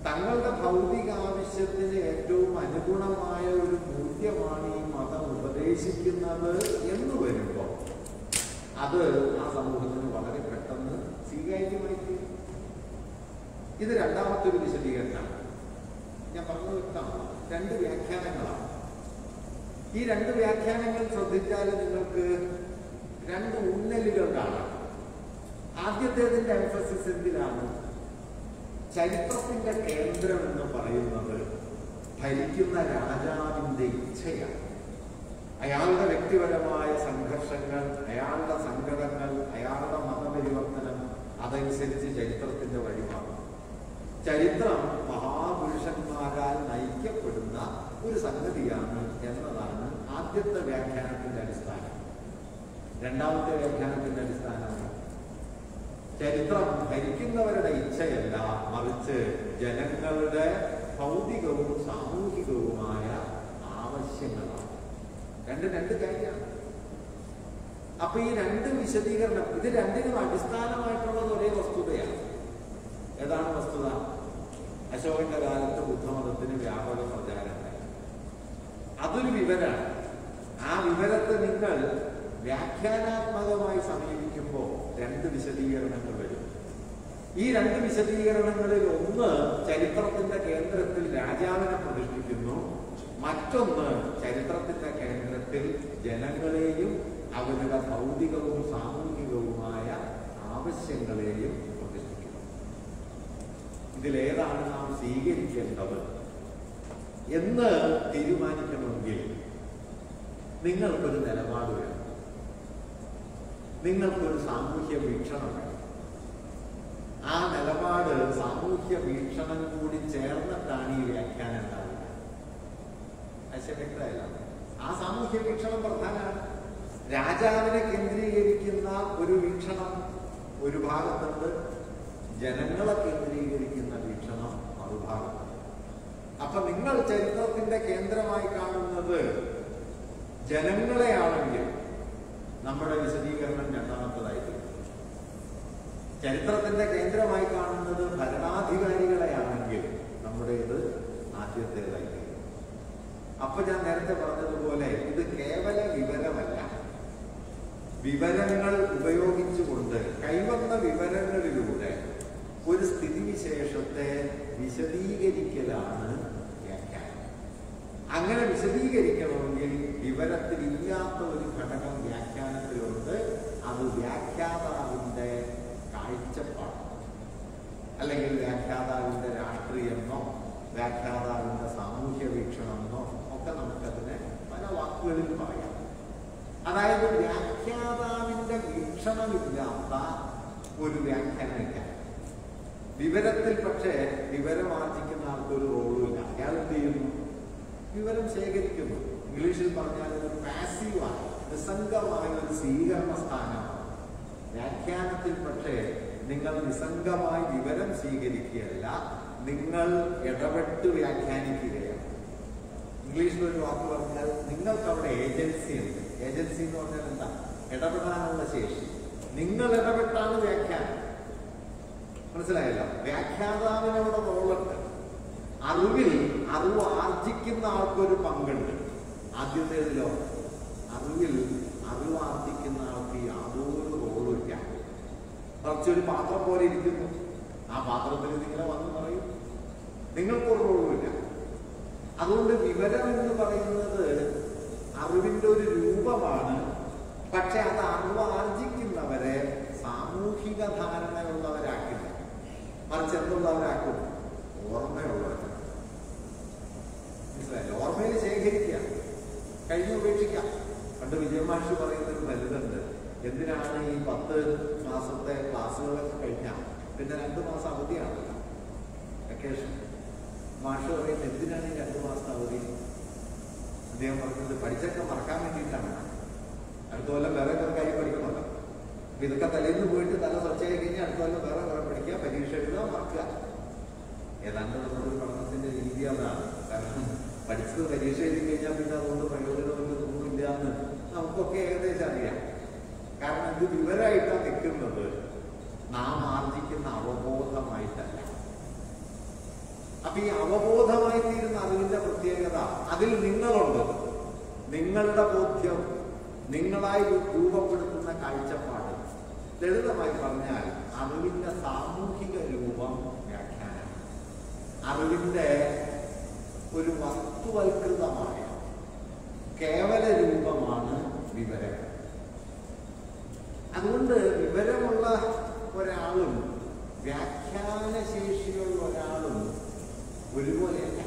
തങ്ങളുടെ ഭൗതിക ആവശ്യത്തിന് ഏറ്റവും അനുഗുണമായ ഒരു മൂല്യമാണ് ഈ മതം ഉപദേശിക്കുന്നത് എന്ന് വരുമ്പോൾ അത് ആ സമൂഹത്തിന് വളരെ പെട്ടെന്ന് സ്വീകാര്യമായി തീരും. ഇത് രണ്ടാമത്തെ ഒരു വിശദീകരണമാണ്. ഞാൻ പറഞ്ഞു വ്യക്തമാണ്. രണ്ട് വ്യാഖ്യാനങ്ങളാണ്. ഈ രണ്ട് വ്യാഖ്യാനങ്ങൾ ശ്രദ്ധിച്ചാൽ നിങ്ങൾക്ക് രണ്ട് ഊന്നലുകൾ കാണാം. ആദ്യത്തേതിന്റെ എംഫസിസ് എന്തിനാണ്? ചരിത്രത്തിന്റെ കേന്ദ്രം എന്ന് പറയുന്നത് ഭരിക്കുന്ന രാജാവിന്റെ ഇച്ഛയാണ്. അയാളുടെ വ്യക്തിപരമായ സംഘർഷങ്ങൾ, അയാളുടെ സങ്കടങ്ങൾ, അയാളുടെ മതപരിവർത്തനം, അതനുസരിച്ച് ചരിത്രത്തിന്റെ വഴിമാറും. ചരിത്രം മഹാപുരുഷന്മാരാൽ നയിക്കപ്പെടുന്ന ഒരു സംഗതിയാണ് എന്നതാണ് ആദ്യത്തെ വ്യാഖ്യാനത്തിന്റെ അടിസ്ഥാനം. രണ്ടാമത്തെ വ്യാഖ്യാനത്തിന്റെ അടിസ്ഥാനമാണ് ചരിത്രം ഭരിക്കുന്നവരുടെ ഇച്ഛയല്ല, മറിച്ച് ജനങ്ങളുടെ ഭൗതികവും സാമൂഹികവുമായ ആവശ്യങ്ങളാണ്. രണ്ട് കാര്യമാണ്. അപ്പൊ ഈ രണ്ട് വിശദീകരണം, ഇത് രണ്ടിനും അടിസ്ഥാനമായിട്ടുള്ളത് ഒരേ വസ്തുതയാണ്. ഏതാണ് വസ്തുത? അശോകന്റെ കാലത്ത് ബുദ്ധമതത്തിന് വ്യാപക പ്രചാരമുണ്ടായി. അതൊരു വിവരമാണ്. ആ വിവരത്തെ നിങ്ങൾ വ്യാഖ്യാനാത്മകമായി സമീപിക്കുമ്പോൾ രണ്ട് വിശദീകരണങ്ങൾ വരും. ഈ രണ്ട് വിശദീകരണങ്ങളിൽ ഒന്ന് ചരിത്രത്തിന്റെ കേന്ദ്രത്തിൽ രാജാവിനെ പ്രതിഷ്ഠിക്കുന്നു, മറ്റൊന്ന് ചരിത്രത്തിന്റെ കേന്ദ്രത്തിൽ ജനങ്ങളെയും അവരുടെ ഭൗതികവും സാമൂഹികവുമായ ആവശ്യങ്ങളെയും പ്രതിഷ്ഠിക്കുന്നു. ഇതിലേതാണ് നാം സ്വീകരിക്കേണ്ടത് എന്ന് തീരുമാനിക്കണമെങ്കിൽ നിങ്ങൾക്കൊരു നിലപാട് വേണം, നിങ്ങൾക്കൊരു സാമൂഹ്യ വീക്ഷണം വേണം. ആ നിലപാട്, സാമൂഹ്യ വീക്ഷണം കൂടി ചേർന്നിട്ടാണ് ഈ വ്യാഖ്യാനം ഉണ്ടാവുക. വ്യക്തമല്ല? ആ സാമൂഹ്യ വീക്ഷണം പ്രധാനമാണ്. രാജാവിനെ കേന്ദ്രീകരിക്കുന്ന ഒരു വീക്ഷണം ഒരു ഭാഗത്തുണ്ട്, ജനങ്ങളെ കേന്ദ്രീകരിക്കുന്ന വീക്ഷണം മറുഭാഗത്തുണ്ട്. അപ്പൊ നിങ്ങൾ ചരിത്രത്തിന്റെ കേന്ദ്രമായി കാണുന്നത് ജനങ്ങളെയാണെങ്കിൽ നമ്മുടെ വിശദീകരണം രണ്ടാമത്തതായിരിക്കും. ചരിത്രത്തിന്റെ കേന്ദ്രമായി കാണുന്നത് ഭരണാധികാരികളെയാണെങ്കിൽ നമ്മുടേത് ആദ്യത്തേതായിരിക്കും. അപ്പൊ ഞാൻ നേരത്തെ പറഞ്ഞതുപോലെ ഇത് കേവല വിവരമല്ല, വിവരങ്ങൾ ഉപയോഗിച്ചുകൊണ്ട് കൈവന്ന വിവരങ്ങളിലൂടെ ഒരു സ്ഥിതിവിശേഷത്തെ വിശദീകരിക്കലാണ് വ്യാഖ്യാനം. അങ്ങനെ വിശദീകരിക്കണമെങ്കിൽ വിവരത്തിലില്ലാത്ത ഒരു ഘടകം വ്യാഖ്യാനത്തിലുണ്ട്. അത് വ്യാഖ്യാതാവിൻ്റെ കാഴ്ചപ്പാട്, അല്ലെങ്കിൽ വ്യാഖ്യാതാവിൻ്റെ രാഷ്ട്രീയമെന്നോ വ്യാഖ്യാതാവിൻ്റെ സാമൂഹ്യ വീക്ഷണമെന്നോ ഒക്കെ നമുക്കതിനെ പല വാക്കുകളിൽ പറയാം. അതായത് വ്യാഖ്യാതാവിൻ്റെ വീക്ഷണമില്ലാത്ത ഒരു വ്യാഖ്യാനമില്ല. വിവരത്തിൽ പക്ഷേ വിവരമാർജിക്കുന്ന ആൾക്കൊരു റോളുമില്ല. അയാൾ എന്ത് ചെയ്യുന്നു? വിവരം ശേഖരിക്കുന്നു. ഇംഗ്ലീഷിൽ പറഞ്ഞാൽ ഒരു പാസീവായ നിസ്സംഗമായ ഒരു സ്വീകരണ സ്ഥാനമാണ്. വ്യാഖ്യാനത്തിൽ പക്ഷേ നിങ്ങൾ നിസ്സംഗമായി വിവരം സ്വീകരിക്കുകയല്ല, നിങ്ങൾ ഇടപെട്ട് വ്യാഖ്യാനിക്കുകയാണ്. ഇംഗ്ലീഷിൽ ഒരു വാക്ക് പറഞ്ഞാൽ നിങ്ങൾക്ക് അവിടെ ഏജൻസി ഉണ്ട്. ഏജൻസി എന്ന് പറഞ്ഞാൽ എന്താ? ഇടപെടാനുള്ള ശേഷി. നിങ്ങൾ ഇടപെട്ടാണ് വ്യാഖ്യാനം. മനസ്സിലായല്ലോ? വ്യാഖ്യാതാവിനവിടെ റോളുണ്ട്. അറിവ് ആർജിക്കുന്ന ആൾക്കൊരു പങ്കുണ്ട്. ആദ്യത്തേതിലോ അറിവ് ആർജിക്കുന്ന ആൾക്ക് യാതൊരു റോളുമില്ല. കുറച്ചൊരു പാത്രം പോലെ ഇരിക്കുന്നു. ആ പാത്രത്തിൽ നിങ്ങളെ വന്ന് പറയും, നിങ്ങൾക്കൊരു റോളുമില്ല. അതുകൊണ്ട് വിവരം എന്ന് പറയുന്നത് അറിവിൻ്റെ ഒരു രൂപമാണ്. പക്ഷെ അത് അറിവ് ആർജിക്കുന്നവരെ സാമൂഹിക ധാരണയുള്ളവരാക്കില്ല, മറിച്ച് എന്തുള്ളവരാക്കും? ഓർമ്മയുള്ളവരാണ്. മനസ്സിലായില്ല? ഓർമ്മയിൽ ശേഖരിക്കുക, കഴിഞ്ഞ് ഉപേക്ഷിക്കാം. പണ്ട് വിജയമാഷി പറയുന്നൊരു വലുതുണ്ട്, എന്തിനാണ് ഈ 10 മാസത്തെ ക്ലാസ്സുകളൊക്കെ കഴിഞ്ഞാൽ പിന്നെ 2 മാസം അവധിയാണല്ലോ, വെക്കേഷൻ. മാഷ് പറയുന്നത് എന്തിനാണ് ഈ 2 മാസത്തെ അവധി? അദ്ദേഹം പറഞ്ഞത് പഠിച്ചൊക്കെ മറക്കാൻ വേണ്ടിയിട്ടാണ്. അടുത്ത കൊല്ലം വേറെ കാര്യം പഠിക്കണമല്ലോ. അപ്പൊ ഇതൊക്കെ തലേന്ന് പോയിട്ട് തല സ്വച്ഛമായി കഴിഞ്ഞാൽ അടുത്ത കൊല്ലം വേറെ പഠിക്കുക, പരീക്ഷ എഴുതുക, മറക്കുക. ഏതാണ്ട് നമ്മുടെ പഠനത്തിന്റെ രീതി അതാണ്. കാരണം പഠിച്ചത് പരീക്ഷ എഴുതി കഴിഞ്ഞാൽ പിന്നെ അതുകൊണ്ട് പ്രയോജനമൊന്നുമില്ല എന്ന് നമുക്കൊക്കെ ഏകദേശം അറിയാം. കാരണം ഇത് വിവരമായിട്ടാണ് നിൽക്കുന്നത്, നാം ആർജിക്കുന്ന അവബോധമായിട്ടല്ല. അപ്പൊ ഈ അവബോധമായി തീരുന്ന അറിവിന്റെ പ്രത്യേകത, അതിൽ നിങ്ങളുണ്ട്. നിങ്ങളുടെ ബോധ്യം, നിങ്ങളായി രൂപപ്പെടുത്തുന്ന കാഴ്ചപ്പാട്. ലളിതമായി പറഞ്ഞാൽ അറിവിന്റെ സാമൂഹിക രൂപം വ്യാഖ്യാനം. അറിവിന്റെ ഒരു വസ്തുവൽകൃതമായ കേവല രൂപമാണ് വിവരം. അതുകൊണ്ട് വിവരമുള്ള ഒരാളും വ്യാഖ്യാനശേഷിയുള്ള ഒരാളും ഒരുപോലെയല്ല.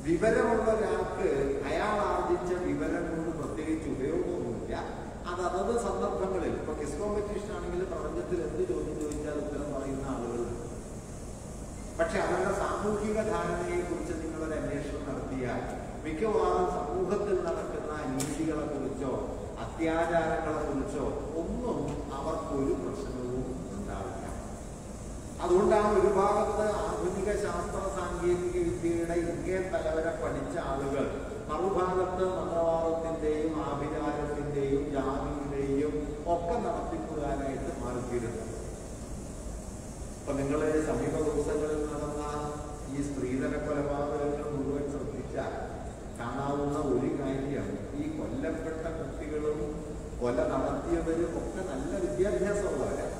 വിവരമുള്ള ഒരാൾക്ക് അയാൾ ആർജിച്ച വിവരം കൊണ്ട് പ്രത്യേകിച്ച് ഉപയോഗമൊന്നുമില്ല. അതത് സന്ദർഭങ്ങളിൽ, ഇപ്പൊ ക്വിസ് കോമ്പറ്റീഷൻ ആണെങ്കിൽ പ്രപഞ്ചത്തിൽ എന്ത് ചോദ്യം ചോദിച്ചാൽ ഉത്തരം പറയുന്ന ആളുകളുണ്ട്. പക്ഷെ അവരുടെ സാമൂഹിക ധാരണയെ കുറിച്ച് നിങ്ങളൊരു അന്വേഷണം നടത്തിയാൽ മിക്കവാറും സമൂഹത്തിൽ നടക്കുന്ന അനീതികളെ കുറിച്ചോ അത്യാചാരങ്ങളെ കുറിച്ചോ ഒന്നും അവർക്കൊരു പ്രശ്നവും ഉണ്ടാവില്ല. അതുകൊണ്ടാണ് ഒരു ഭാഗത്ത് ആധുനിക ശാസ്ത്ര സാങ്കേതിക വിദ്യയുടെ ഇങ്ങേ തലവരെ പഠിച്ച ആളുകൾ മറുഭാഗത്ത് മതവാദത്തിന്റെയും ആഭിചാരത്തിന്റെയും ജാതിയുടെയും ഒക്കെ നടത്തിപ്പുകാരായിട്ട് മാറിത്തീരുന്നു. അപ്പൊ നിങ്ങൾ സമീപ ദിവസങ്ങളിൽ നടന്ന ഈ സ്ത്രീധന കൊലപാതകങ്ങൾ മുഴുവൻ ശ്രദ്ധിച്ചാൽ കാണാവുന്ന ഒരു കാര്യം, ഈ കൊല്ലപ്പെട്ട കുട്ടികളും കൊല നടത്തിയവരും ഒക്കെ നല്ല വിദ്യാഭ്യാസമുള്ളവരാണ്.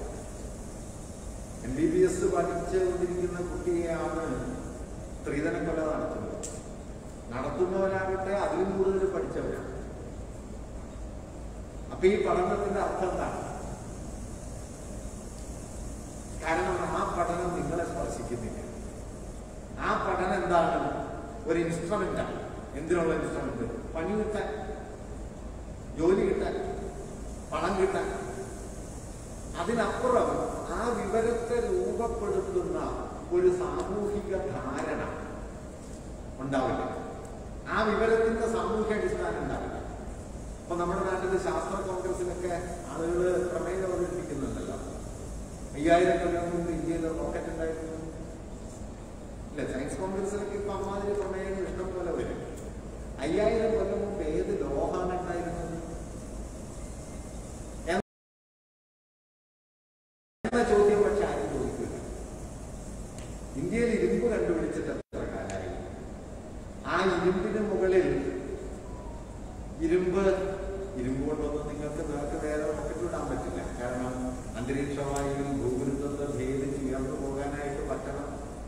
MBBS പഠിച്ചുകൊണ്ടിരിക്കുന്ന കുട്ടിയെയാണ് സ്ത്രീധന കൊല നടത്തുന്നത്. നടത്തുന്നവരാകട്ടെ അതിലും കൂടുതൽ പഠിച്ചവരാണ്. അപ്പൊ ഈ പഠനത്തിന്റെ അർത്ഥം എന്താണ്? കാരണം ആ പഠനം നിങ്ങളെ സ്പർശിക്കുന്നില്ല. ആ പഠനം എന്താണ്? ഒരു ഇൻസ്ട്രുമെന്റാണ്. എന്തിനുള്ള ഇൻസ്ട്രുമെന്റ്? പണി കിട്ടാൻ, ജോലി കിട്ടാൻ, പണം കിട്ടാൻ. അതിനപ്പുറം ആ വിവരത്തെ രൂപപ്പെടുത്തുന്ന ഒരു സാമൂഹിക ധാരണ ഉണ്ടാവില്ല. ആ വിവരത്തിന്റെ സാമൂഹ്യ അടിസ്ഥാനം ഉണ്ടാവില്ല. അപ്പൊ നമ്മുടെ നാട്ടിൽ ശാസ്ത്ര കോൺഗ്രസിലൊക്കെ ആളുകൾ പ്രമേയം അവതരിപ്പിക്കുന്നുണ്ടല്ലോ. 5000 കൊല്ലം മുമ്പ് ഇന്ത്യയിൽ റോക്കറ്റ് ഉണ്ടായിരുന്നു. ഇല്ല, സയൻസ് കോൺഗ്രസിലൊക്കെ ഇപ്പൊ അമ്മാതിരി പ്രമേയങ്ങൾ ഇഷ്ടം പോലെ വരും. 5000 കൊല്ലം മുമ്പ് ഏത് ലോഹമാണ് ഉണ്ടായിരുന്നത് എന്ന ചോദ്യം പക്ഷെ ആരും ചോദിക്കില്ല. ഇന്ത്യയിൽ ഇരുമ്പ് കണ്ടുപിടിച്ചിട്ട് എത്ര കാലമായി? ആ ഇരുമ്പിന് മുകളിൽ ഇരുമ്പ് ഇരുമ്പ് കൊണ്ടൊന്നും നിങ്ങൾക്ക് നേരെ റോക്കറ്റ് വിടാൻ പറ്റില്ല. കാരണം അന്തരീക്ഷവായുവിൽ ഭൂഗുരുത്വത്തെ ഭേദിച്ച് ഉയർന്നു പോകാനായിട്ട് പറ്റണം,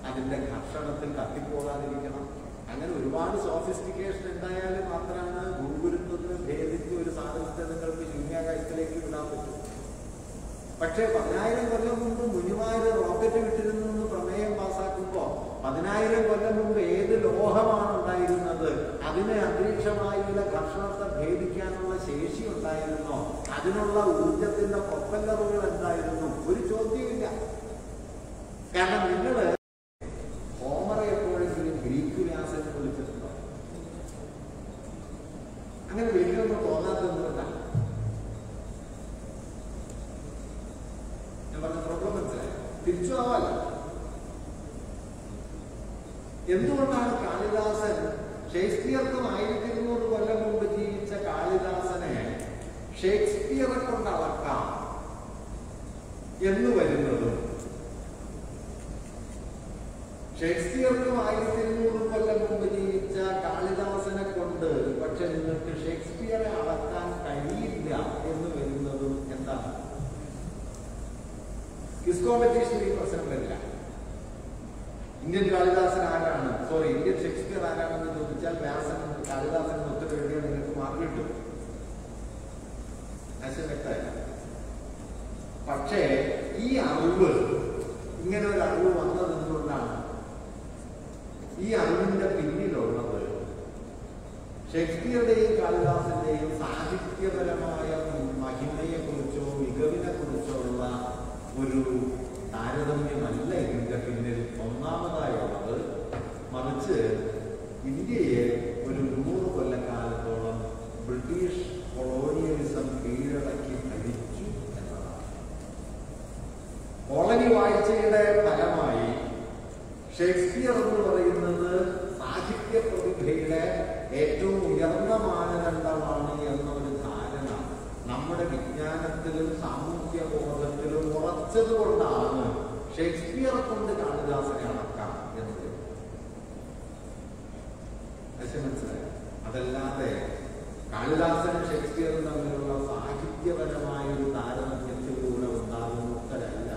അതിൻ്റെ ഘർഷണത്തിൽ കത്തിപ്പോകാതിരിക്കണം. അങ്ങനെ ഒരുപാട് സോഫിസ്റ്റിക്കേഷൻ ഉണ്ടായാലും മാത്രമാണ് ഭൂഗുരുത്വത്തെ ഭേദിച്ച് ഒരു സാധനത്തെ നിങ്ങൾക്ക് ശൂന്യാകാശത്തിലേക്ക് വിടാൻ പറ്റും. പക്ഷേ 10,000 കൊല്ലം മുമ്പ് മുനിമാര് റോക്കറ്റ് വിട്ടിരുന്നു എന്ന് പ്രമേയം പാസ്സാക്കുമ്പോൾ 10,000 കൊല്ലം മുമ്പ് ഏത് ലോഹമാണ് ഉണ്ടായിരുന്നത്? അതിന് അന്തരീക്ഷവായുവിലെ ഘർഷണത്തെ ഭേദിക്കാനുള്ള ശേഷി ഉണ്ടായിരുന്നോ? അതിനുള്ള ഊർജത്തിന്റെ പ്രൊപ്പല്ലറുകൾ എന്തായിരുന്നു? ഒരു ചോദ്യമില്ല. കാരണം നിങ്ങള് ഹോമറെ എപ്പോഴെങ്കിലും ഗ്രീക്ക് വ്യാസനെ വിളിച്ചിട്ടുണ്ടോ? അങ്ങനെ വിളിക്കണമെന്ന് തോന്നാത്തത് എന്തുകൊണ്ടാണ്? ഞാൻ പറഞ്ഞ പ്രോബ്ലം മനസ്സിലായി. തിരിച്ചു ആവാല്ല. എന്തുകൊണ്ടാണ് കാളിദാസൻ ഷേക്സ്പിയർക്കും 1200 കൊല്ലം മുമ്പ് ജീവിച്ച കാളിദാസനെ ഷേക്സ്പിയറെ കൊണ്ട് അളക്കാം എന്ന് വരുന്നതും ഷേക്സ്പിയർക്കും 1200 കൊല്ലം മുമ്പ് ജീവിച്ച കാളിദാസനെ കൊണ്ട് പക്ഷെ നിങ്ങൾക്ക് ഷേക്സ്പിയറെ അളക്കാൻ കഴിയില്ല എന്ന് വരുന്നതും എന്താണ്? ക്വിസ് കോമ്പറ്റീഷനിൽ ഈ പ്രശ്നം വരില്ല. ഇന്ത്യൻ കാളിദാസൻ ആരാണ്, ഇന്ത്യൻ ഷേക്സ്പിയർ ആരാണെന്ന് ചോദിച്ചാൽ വ്യാസൻ കാളിദാസൻ ഉത്തരം എഴുതിയാൽ നിങ്ങൾക്ക് മാർക്ക് കിട്ടും. വ്യക്തമല്ല. പക്ഷേ ഈ അറിവ്, ഇങ്ങനെ ഒരു അറിവ് വന്നത് എന്തുകൊണ്ടാണ്? ഈ അറിവിന്റെ പിന്നിലുള്ളത് ഷേക്സ്പിയറുടെയും കാളിദാസന്റെയും സാഹിത്യപരമായ മഹിമയെക്കുറിച്ചോ മികവിനെ കുറിച്ചോ ഉള്ള ഒരു താരതമ്യമല്ല ഇതിന്റെ പിന്നിൽ ഒന്നാമതായുള്ളത്. മറിച്ച് ഇന്ത്യയെ ഒരു 100 കൊല്ലക്കാലത്തോളം ബ്രിട്ടീഷ് കൊളോണിയലിസം കീഴടക്കി ഭരിച്ചു എന്നതാണ്. കോളനി വാഴ്ചയുടെ ഫലമായി ഷേക്സ്പിയർ എന്ന് പറയുന്നത് സാഹിത്യ പ്രതിഭയുടെ ഏറ്റവും ഉയർന്ന മാനദണ്ഡമാണ് എന്നൊരു ധാരണ നമ്മുടെ വിജ്ഞാനത്തിലും സാമൂഹ്യ ബോധത്തിലും ഉറച്ചതുകൊണ്ടാണ് ഷേക്സ്പിയറെ കൊണ്ട് കാളിദാസനെ അളക്കാം എന്ന് മനസ്സിലായി. അതല്ലാതെ കാളിദാസനും ഷേക്സ്പിയറും തമ്മിലുള്ള സാഹിത്യപരമായ ഒരു താരതമ്യത്തിലൂടെ ഉണ്ടാകുന്ന ഉത്തരല്ല.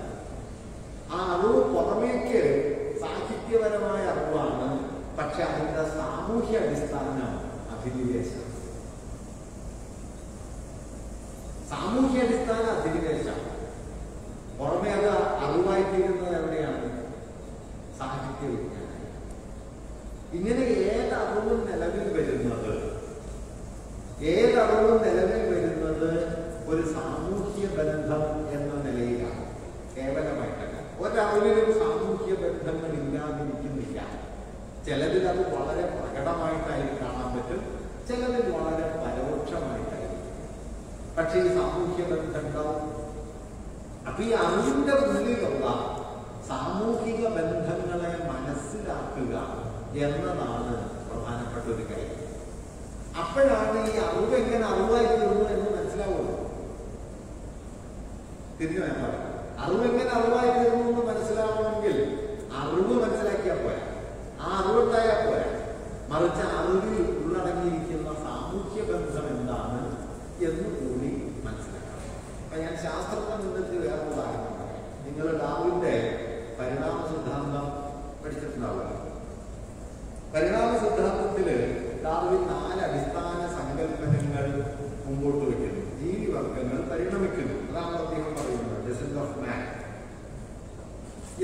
ആ അറിവ് പുറമേക്ക് സാഹിത്യപരമായ അറിവാണ്, പക്ഷെ അതിന്റെ സാമൂഹ്യ അടിസ്ഥാനം അധിനിവേശം. സാമൂഹ്യ അടിസ്ഥാന അധിനിവേശം. പുറമേ അത് അറിവായിത്തീരുന്നത് എവിടെയാണ്? സാഹിത്യ വിജ്ഞാനം. ഇങ്ങനെ ഏതറിവും നിലവിൽ വരുന്നത് ഒരു സാമൂഹ്യ ബന്ധം എന്ന നിലയിലാണ്, കേവലമായിട്ടല്ല. ഒരറിവിലും സാമൂഹ്യ ബന്ധങ്ങൾ ഇല്ലാതിരിക്കുന്നില്ല. ചിലതിൽ അത് വളരെ പ്രകടമായിട്ടായി കാണാൻ പറ്റും, ചിലതിൽ വളരെ പരോക്ഷമായിട്ടായിരിക്കും. പക്ഷേ ഈ സാമൂഹ്യ ബന്ധങ്ങൾ, അപ്പൊ ഈ അറിവിന്റെ ഉള്ളിലുള്ള സാമൂഹിക ബന്ധങ്ങളെ മനസ്സിലാക്കുക എന്നതാണ് പ്രധാനപ്പെട്ട ഒരു കാര്യം. അപ്പോഴാണ് ഈ അറിവ് എങ്ങനെ അറിവായി തീർന്നു എന്ന് മനസ്സിലാവുള്ളൂ. തിരിഞ്ഞു ഞാൻ പറയാം. അറിവ് എങ്ങനെ അറിവായി തീർന്നു എന്ന് മനസ്സിലാവണമെങ്കിൽ അറിവ് മനസ്സിലാക്കിയാൽ പോരാ, ആ അറിവുണ്ടായാൽ പോരാ. മറിച്ച് അറിവിൽ ഉള്ളടങ്ങിയിരിക്കുന്ന സാമൂഹ്യ ബന്ധം എന്താണ് എന്ന് കൂടി മനസ്സിലാക്കണം. അപ്പൊ ഞാൻ ശാസ്ത്രത്തെ നിന്നിട്ട് വേറെ ഉദാഹരണം പറയാം. നിങ്ങൾ ഡാർവിന്റെ പരിണാമ സിദ്ധാന്തം പഠിച്ചിട്ടുണ്ടാവുക. പരിണാമ സിദ്ധാന്തത്തില് ഡാർവിൻ 4 അടിസ്ഥാന സങ്കല്പനങ്ങൾ മുമ്പോട്ട് വയ്ക്കുന്നു. ജീവിവർഗങ്ങൾ പരിണമിക്കുന്നു, അതാണ് അദ്ദേഹം പറയുന്നത്, ഡെസെന്റ് ഓഫ് മാൻ.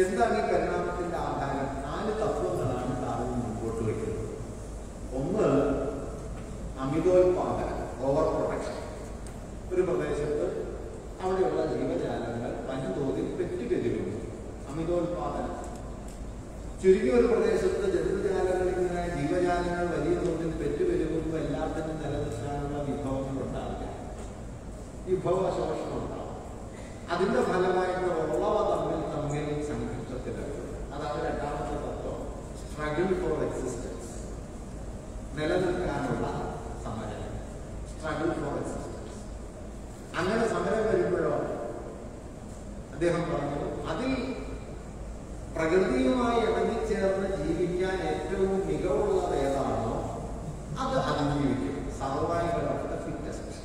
എന്താണ് ഈ പരിണാമത്തിന്റെ ആധാരം? 4 തത്വങ്ങളാണ് ഡാർവിൻ മുമ്പോട്ട് വയ്ക്കുന്നത്. ഒന്ന്, അമിതോത്പാദനം, ഓവർ പ്രൊഡക്ഷൻ. ഒരു പ്രദേശത്ത് അവിടെയുള്ള ജീവജാലങ്ങൾ വൻതോതിൽ പെറ്റുപെരുകുന്നു, അമിതോത്പാദനം. ചുരുങ്ങിയ ഒരു പ്രദേശത്ത് ജന്തുജാലങ്ങൾ, ഇങ്ങനെ ജീവജാലങ്ങൾ വലിയ തോതിൽ പെറ്റുപെരുകുമ്പോൾ എല്ലാത്തിനും നിലനിർത്താനുള്ള വിഭവങ്ങൾ ഉണ്ടാവില്ല, വിഭവ ശോഷണം ഉണ്ടാവും. അതിന്റെ ഫലമായിട്ട് ഉള്ളവ തമ്മിൽ സംഘർഷത്തിലാകും. അതാണ് രണ്ടാമത്തെ തത്വം, സ്ട്രഗിൾ ഫോർ എക്സിസ്റ്റൻസ്, നിലനിൽക്കാനുള്ള സമരം, സ്ട്രഗിൾ ഫോർ എക്സിസ്റ്റൻസ്. അങ്ങനെ സമരം വരുമ്പോഴോ അദ്ദേഹം പറഞ്ഞു, അതിൽ പ്രകൃതിയുമായി ഇണങ്ങിച്ചേർന്ന് ജീവിക്കാൻ ഏറ്റവും മികവുള്ളത് ഏതാണോ അത് അതിജീവിക്കും. Survival of the fittest.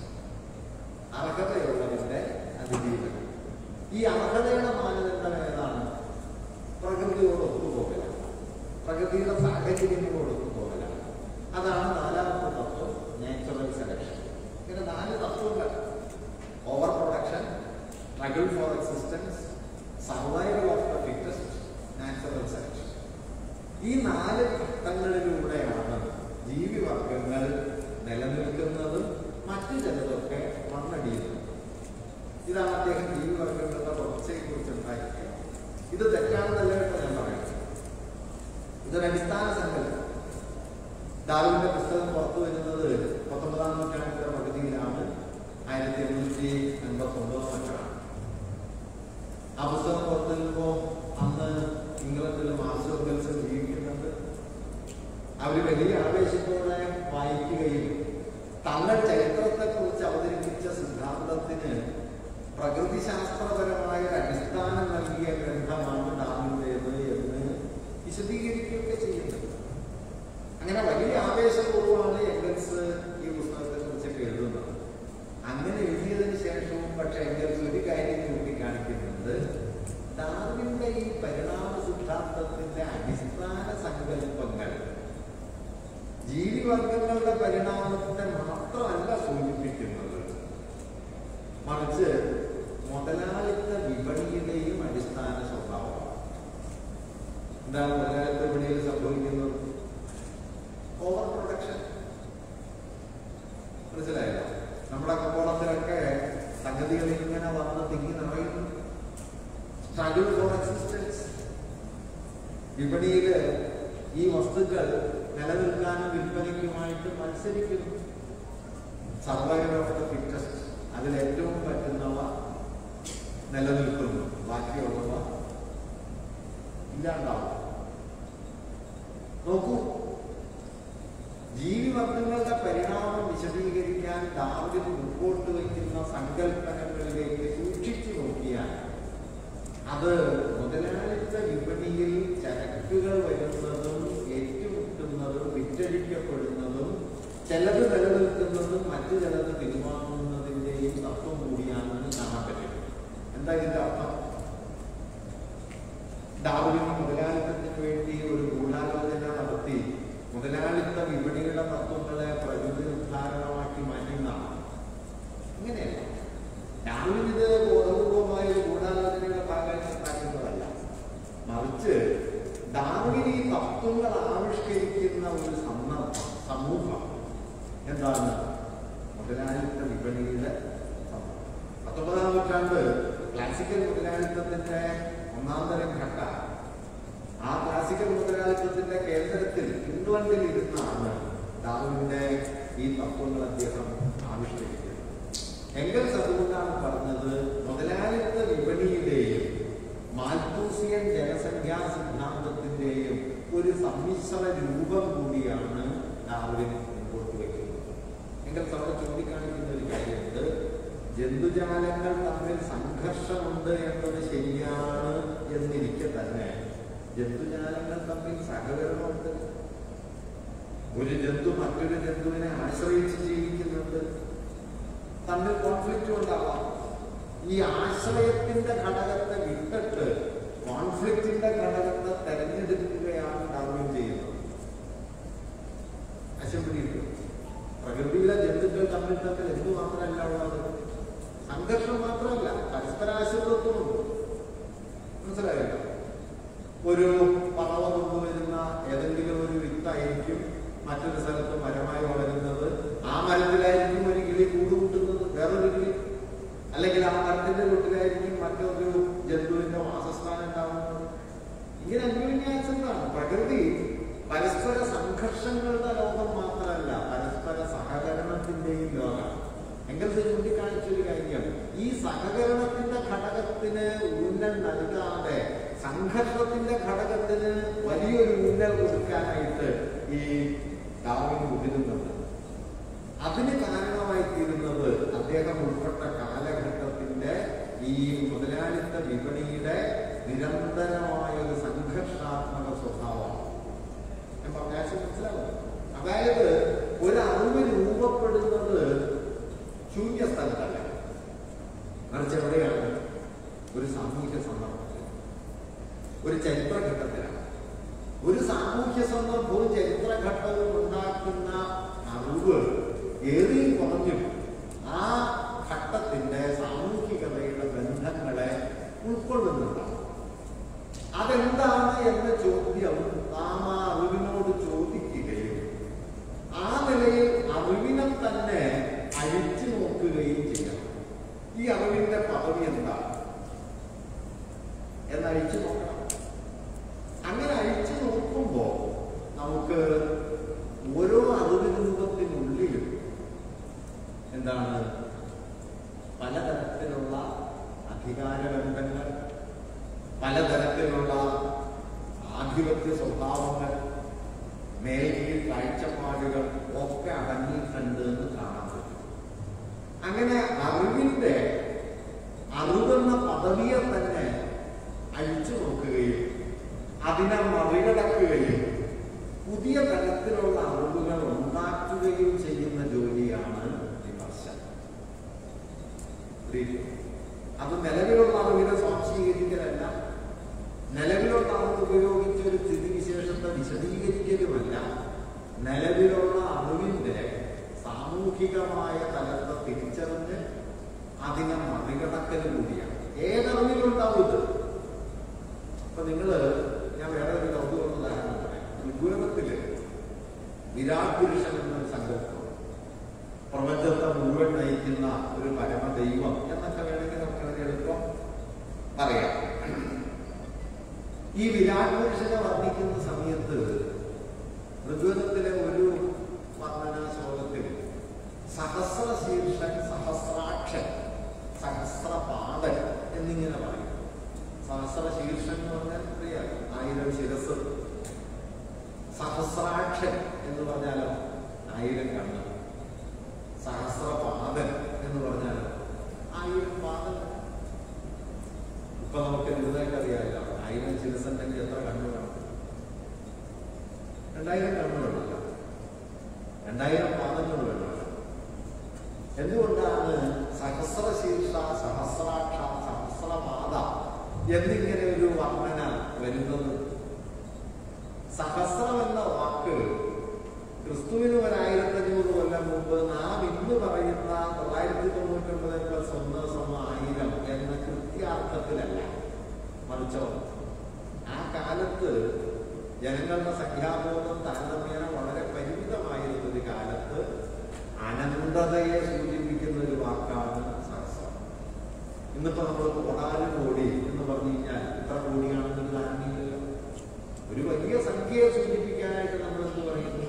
ഡാർവിന്റെ പുസ്തകം പുറത്തു വരുന്നത് 19-ാം നൂറ്റാണ്ടിന്റെ പകുതിയിലാണ്. 1889 മറ്റാണ് ആ പുസ്തകം പുറത്തു വരുമ്പോൾ അന്ന് ഇംഗ്ലണ്ടിൽ മാർക്സ് എംഗൽസ് ജീവിക്കുന്നുണ്ട്. അവർ വലിയ ആവേശത്തോടെ വായിക്കുകയും തങ്ങൾ ചരിത്രത്തെക്കുറിച്ച് അവതരിപ്പിച്ച സിദ്ധാന്തത്തിന് പ്രകൃതിശാസ്ത്രപരമായ അടിസ്ഥാനം നൽകിയ ഗ്രന്ഥമാണ് ഡാർവിൻ്റേത് എന്ന് വിശദീകരിക്കുകയൊക്കെ ചെയ്യുന്നത്. അങ്ങനെ വലിയ ആവേശപൂർവ്വമാണ് എംഗൽസ് ഈ പുസ്തകത്തെ കുറിച്ചൊക്കെ എഴുതുന്നത്. അങ്ങനെ എഴുതിയതിന് ശേഷവും പക്ഷെ എംഗൽസ് ഒരു കാര്യം ചൂണ്ടിക്കാണിക്കുന്നുണ്ട്. ഡാർവിന്റെ ഈ പരിണാമ സിദ്ധാന്തത്തിന്റെ അടിസ്ഥാന സങ്കല്പങ്ങൾ ജീവിവർഗങ്ങളുടെ പരിണാമത്തെ മാത്രമല്ല സൂചിപ്പിക്കുന്നത്, മറിച്ച് മുതലാളിത്ത വിപണിയുടെയും അടിസ്ഥാന സ്വഭാവമാണ്. എന്താണ് മുതലാളിത്ത വിപണിയിൽ സംഭവിക്കുന്നത്? Over production. മനസ്സിലായല്ലോ? നമ്മുടെ കമ്പോളത്തിലൊക്കെ സംഗതികൾ ഇങ്ങനെ വന്ന് തിങ്ങി നിറയുന്നു. Struggle for existence. വിപണിയിൽ ഈ വസ്തുക്കൾ നിലനിൽക്കാനും വിൽപ്പനയ്ക്കുമായിട്ട് മത്സരിക്കുന്നു. Survival of the fittest. അതിലേറ്റവും പറ്റുന്നവ നിലനിൽക്കുന്നു, ബാക്കിയുള്ളവ ഇല്ലാണ്ടാവും. നോക്കൂ, ജീവിവർഗങ്ങളുടെ പരിണാമം വിശദീകരിക്കാൻ ഡാർവിൻ മുമ്പോട്ട് വയ്ക്കുന്ന സങ്കല്പനങ്ങളിലേക്ക് സൂക്ഷിച്ചു നോക്കിയാൽ അത് മുതലാളിത്ത വിപണിയിൽ ചരക്കുകൾ വരുന്നതും ഏറ്റുമുട്ടുന്നതും വിറ്റഴിക്കപ്പെടുന്നതും ചിലത് നിലനിൽക്കുന്നതും മറ്റു ചിലത് പിൻവാങ്ങുന്നതിൻ്റെയും തത്വം കൂടിയാണെന്ന് കാണാൻ പറ്റും. എന്താ ഇതിന്റെ അർത്ഥം? ഡാർവിൻ മുതലാളിത്തത്തിന് വേണ്ടി ഒരു ഗൂഢാലോചന നടത്തി മുതലാളിത്ത വിപണിയുടെ തത്വങ്ങളെ പ്രകൃതി നിർദ്ധാരണമാക്കി മാറ്റുന്നതാണ്. ഇങ്ങനെയല്ല. ഡാർവിൻ ഇത് ബോധപൂർവമായ ഒരു ഗൂഢാലോചനയുടെ ഭാഗമായിട്ട് ഉണ്ടാക്കുന്നതല്ല, മറിച്ച് ഡാർവിൻ ഈ തത്വങ്ങൾ ആവിഷ്കരിക്കുന്ന ഒരു സന്ദർഭം, സമൂഹം എന്താണ്? മുതലാളിത്ത വിപണിയുടെ സമൂഹം. 19-ാം നൂറ്റാണ്ട് ക്ലാസിക്കൽ മുതലാളിത്തത്തിന്റെ ഒന്നാം തരം ഘട്ട. ആ ക്ലാസിക്കൽ മുതലാളിത്തത്തിന്റെ കേന്ദ്രത്തിൽ ഇംഗ്ലണ്ടിൽ ഇരുന്നാണ് ഡാർവിന്റെ ഈ തത്വങ്ങൾ അദ്ദേഹം ആവിഷ്കരിക്കുന്നത്. എംഗൽസ് അതുകൊണ്ടാണ് പറഞ്ഞത് മുതലാളിത്ത വിപണിയുടെയും മാൽത്തൂസിയൻ ജനസംഖ്യാ സിദ്ധാന്തത്തിന്റെയും ഒരു സമ്മിശ്ര രൂപം കൂടിയാണ് ഡാർവിൻ മുമ്പോട്ട് വയ്ക്കുന്നത്. എംഗൽസ് അവിടെ ചൂണ്ടിക്കാണിക്കുന്ന ഒരു കാര്യമുണ്ട്. ജന്തുജാലങ്ങൾ തമ്മിൽ സംഘർഷമുണ്ട് എന്നത് ശരിയാണ് എന്നിരിക്കെ തന്നെ ജന്തുജാലങ്ങൾ തമ്മിൽ സഹകരണമുണ്ട്. ഒരു ജന്തു മറ്റൊരു ജന്തുവിനെ ആശ്രയിച്ച് ജീവിക്കുന്നുണ്ട്. തമ്മിൽ കോൺഫ്ലിക്റ്റ് ഉണ്ടാവാം. ഈ ആശ്രയത്തിന്റെ ഘടകത്തെ വിട്ടിട്ട് കോൺഫ്ലിക്റ്റിന്റെ ഘടകത്തെ തെരഞ്ഞെടുക്കുകയാണ് ഡാർവിൻ ചെയ്യുന്നത്. അശംപിടിയിട്ട് പ്രകൃതിയിലെ ജന്തുക്കൾ തമ്മിൽ എന്തു മാത്രമല്ല ഉള്ളത്? സംഘർഷം മാത്രമല്ല, പരസ്പരാശ്രിതത്വമുണ്ട്. മനസ്സിലായല്ലോ? ഒരു പറവ കൊണ്ടുവരുന്ന ഏതെങ്കിലും ഒരു വിത്തായിരിക്കും മറ്റൊരു സ്ഥലത്ത് മരമായി വളരുന്നത്. ആ മരത്തിലായിരിക്കും ഒരു കിളി കൂടുകൂട്ടുന്നത്, വേറൊരു കിളി. അല്ലെങ്കിൽ ആ മരത്തിന്റെ വീട്ടിലായിരിക്കും മറ്റൊരു ജന്തുവിന്റെ വാസസ്ഥാനം ഉണ്ടാവുന്നത്. ഇങ്ങനെ അന്യോന്യാസങ്ങളാണ്. പ്രകൃതി പരസ്പര സംഘർഷങ്ങളുടെ ലോകം മാത്രമല്ല, പരസ്പര സഹകരണത്തിന്റെയും ലോകം. എംഗൽസ് ചൂണ്ടിക്കാണിച്ചൊരു കാര്യം, ഈ സഹകരണത്തിന്റെ ഘടകത്തിന് ഊന്നൽ നൽകാതെ സംഘർഷത്തിന്റെ ഘടകത്തിന് വലിയൊരു ഊന്നൽ കൊടുക്കാനായിട്ട് ഈ ഡാർവിൻ മുതിരുന്നുണ്ട്. അതിന് കാരണമായി തീരുന്നത് അദ്ദേഹം ഉൾപ്പെട്ട കാലഘട്ടത്തിന്റെ ഈ മുതലാളിത്ത വിപണിയുടെ നിരന്തരമായ ഒരു സംഘർഷാത്മക സ്വഭാവമാണ്. ഞാൻ പറഞ്ഞാൽ മനസ്സിലാവും. അതായത് ഒരു അറിവ് രൂപപ്പെടുന്നത് ശൂന്യ സ്ഥലത്തല്ല, മറിച്ച് എവിടെയാണ്? ഒരു സാമൂഹ്യ സന്ദർഭത്തിൽ, ഒരു ചരിത്രഘട്ടത്തിലാണ്. ഒരു സാമൂഹ്യ സന്ദർഭവും ചരിത്രഘട്ടവും ഉണ്ടാക്കുന്ന അറിവ് ഏറിയും കുറഞ്ഞും ആ ഘട്ടത്തിന്റെ സാമൂഹികതയുടെ ബന്ധങ്ങളെ ഉൾക്കൊള്ളുന്നുണ്ടാവും. അതെന്താണ് എന്ന ചോദ്യം നാം ആ അറിവിനോട് ചോദിക്കുകയും ഭൗതികമായ തലത്തെ തിരിച്ചറിഞ്ഞ് അതിനെ മറികടക്കൽ കൂടിയാണ്. ഏതറിവിലുണ്ടാവും ഇത്. അപ്പൊ ഞാൻ വേറെ ഒരു കൗതുകമുള്ള ഉദാഹരണം പറയാം. ഋഗ്വേദത്തില് വിരാട് പുരുഷൻ എന്നൊരു സങ്കല്പം, പ്രപഞ്ചത്തെ മുഴുവൻ നയിക്കുന്ന ഒരു പരമദൈവം എന്നൊക്കെ വേണമെങ്കിൽ നമുക്ക് അതിന് എളുപ്പം പറയാം. ഈ വിരാട് പുരുഷനെ വർണ്ണിക്കുന്ന സമയത്ത് ഋഗ്വേദത്തിലെ ഒരു വർണ്ണനാ ശ്ലോകത്തിൽ സഹസ്രശീർഷൻ, സഹസ്രാക്ഷൻ, സഹസ്രപാദൻ എന്നിങ്ങനെ പറയും. സഹസ്രശീർഷൻ എന്ന് പറഞ്ഞാൽ അറിയാം, 1000 ശിരസ്. സഹസ്രാക്ഷൻ എന്ന് പറഞ്ഞാലോ 1000 കണ്ണ്. സഹസ്രപാദൻ എന്ന് പറഞ്ഞാലോ 1000 പാദം. ഇപ്പൊ നമുക്ക് ലളിതമായിട്ട് അറിയാമല്ലോ, 1000 ശിരസ് ഉണ്ടെങ്കിൽ എത്ര കണ്ണു വേണം? 2000 കണ്ണു വേണമല്ലോ, 2000 പാദങ്ങൾ വേണമല്ലോ. എന്തുകൊണ്ടാണ് സഹസ്രശീർഷ, സഹസ്രാക്ഷ, സഹസ്രപാദ എന്നിങ്ങനെ ഒരു വർണ്ണന വരുന്നത്? സഹസ്രം എന്ന വാക്ക് ക്രിസ്തുവിന് 1500 കൊല്ലം മുമ്പ് നാം ഇന്ന് പറയുന്ന 999+1=1000 എന്ന കൃത്യാർത്ഥത്തിലല്ല, മറിച്ചോ ആ കാലത്ത് ജനങ്ങളുടെ സംഖ്യാബോധം താരതമ്യേന വളരെ പരിമിതമായിരുന്നൊരു കാലത്ത് അനന്തതയെ സൂചിപ്പിക്കുന്ന ഒരു വാക്കാണ് സഹസ്രം. ഇന്നിപ്പോ നമ്മൾ കോടാനുകോടി എന്ന് പറഞ്ഞു കഴിഞ്ഞാൽ ഇത്ര കോടിയാണെന്നൊരു ധാരണയില്ലല്ലോ. ഒരു വലിയ സംഖ്യയെ സൂചിപ്പിക്കാനായിട്ട് നമ്മൾ എന്ത് പറയുന്നു?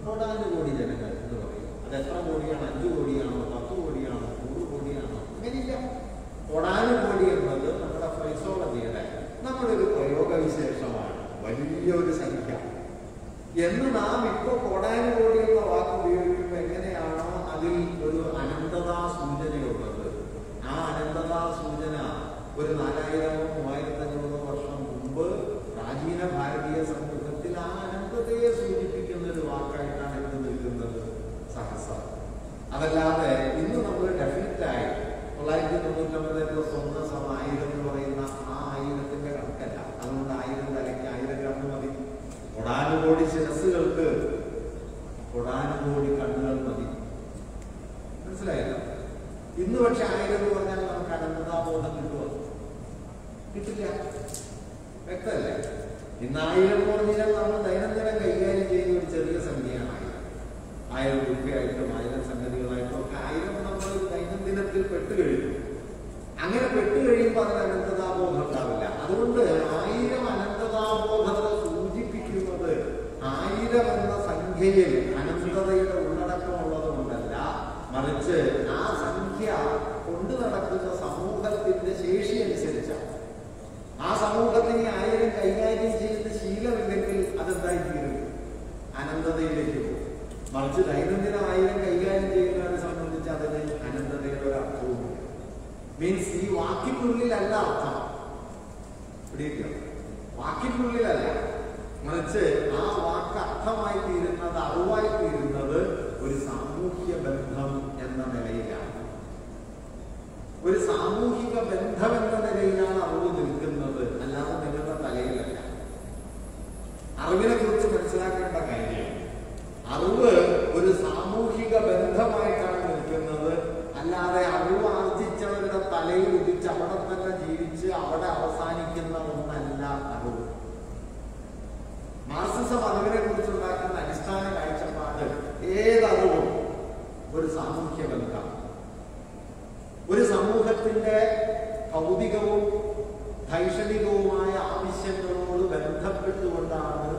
കോടാനുകോടി ജനങ്ങൾ എന്ന് പറയും. അത് എത്ര കോടിയാണ്? 5 കോടിയാണോ, 10 കോടിയാണോ, 100 കോടിയാണോ? അങ്ങനെയില്ല. കോടാനുകോടി എന്നത് നമ്മുടെ ഫ്രൈസോളജിയുടെ നമ്മുടെ ഒരു പ്രയോഗവിശേഷമാണ്, വലിയൊരു സംഖ്യ എന്ന് നാം ഇപ്പോൾ കോടാനുകോടി എന്ന വാക്ക് ഉപയോഗിക്കുമ്പോൾ എങ്ങനെയാണോ അതിൽ ഒരു അനന്തതാ സൂചനയുള്ളത്, ആ അനന്തതാ സൂചന ഒരു 4000-3500 വർഷം മുമ്പ് പ്രാചീന ഭാരതീയ സമൂഹത്തിൽ ആ അനന്തതയെ സൂചിപ്പിക്കുന്ന ഒരു വാക്കായിട്ടാണ് ഇന്ന് നിൽക്കുന്നത് സഹസ്രം. അതല്ലാതെ ഇന്ന് നമ്മൾ ഡെഫിനറ്റായി 999+1=1000 എന്ന് പറയുന്ന ആ 1000ന്റെ കണക്കല്ല. അതുകൊണ്ട് 1000 തലയ്ക്ക് 1000 കണ്ണ് മതി. കോടാനുകോടി ശിരസ്സുകൾക്ക് കോടാനുകോടി കണ്ണുകൾ മതി. മനസ്സിലായല്ലോ? ഇന്ന് പക്ഷെ 1000 എന്ന് പറഞ്ഞാൽ നമുക്ക് അനന്തതാബോധം കിട്ടുമോ? കിട്ടില്ല. വ്യക്തമല്ലേ? ഇന്ന് 1000 എന്ന് പറഞ്ഞാൽ നമ്മൾ ദൈനംദിനം കൈകാര്യം ചെയ്യുന്ന ഒരു ചെറിയ സംഖ്യയാണ് 1000 രൂപയായിട്ടും 1000 സംഗതികളായിട്ടും ഒക്കെ 1000 നമ്മൾ ദൈനംദിനത്തിൽ പെട്ടുകഴിഞ്ഞു. അങ്ങനെ പെട്ടുകഴിയുമ്പോൾ അതിന് അനന്തതാബോധം ഉണ്ടാവില്ല. അതുകൊണ്ട് 1000 അനന്തതാബോധത്തെ സൂചിപ്പിക്കുന്നത് 1000 എന്ന സംഖ്യയിൽ അനന്തതയുടെ ഉള്ളടക്കമുള്ളത് കൊണ്ടല്ല, മറിച്ച് ആ സംഖ്യ കൊണ്ടു നടക്കുന്ന സമൂഹത്തിന്റെ ശേഷി അനുസരിച്ചാണ്. ആ സമൂഹത്തിന് 1000 കൈകാര്യം ചെയ്യുന്ന ശീലമില്ലെങ്കിൽ അതെന്തായി തീരും? അനന്തതയിലേക്ക് പോകും. മറിച്ച് ദൈനംദിനം 1000 കൈകാര്യം ചെയ്യുന്നവരെ സംബന്ധിച്ച് അതിന് അനന്തതയുടെ ഒരു അർത്ഥവും മീൻസ് ഈ വാക്കിനുള്ളിലല്ല അർത്ഥം. വാക്കിനുള്ളിലല്ല, മറിച്ച് ആ വാക്ക് അർത്ഥമായി തീരുന്നത്, അറിവായി തീരുന്നത് ഒരു സാമൂഹ്യ ബന്ധം എന്ന നിലയിലാണ്. ഒരു സാമൂഹിക ബന്ധം എന്ന നിലയിലാണ് അറിവ് നിൽക്കുന്നത്, അല്ലാതെ നിങ്ങളുടെ തലയിലല്ല. അറിവിനെ കുറിച്ച് മനസ്സിലാക്കേണ്ട കാര്യം, അറിവ് ഒരു സാമൂഹിക ബന്ധമായിട്ടാണ് നിൽക്കുന്നത്, അല്ലാതെ അറിവ് ആർജിച്ചവരുടെ തലയിൽ ഉദിച്ച് അവിടെ തന്നെ ജീവിച്ച് അവിടെ അവസാനിക്കുന്ന ഒന്നല്ല അറിവ്. മാർക്സിസം അറിവിനെ കുറിച്ചുണ്ടാക്കുന്ന അടിസ്ഥാന കാഴ്ചപ്പാട് ഏതറിവും ഒരു സാമൂഹ്യ ബന്ധം, ഒരു സമൂഹത്തിന്റെ ഭൗതികവും ധൈഷണികവുമായ ആവശ്യങ്ങളോട് ബന്ധപ്പെട്ടുകൊണ്ടാണ്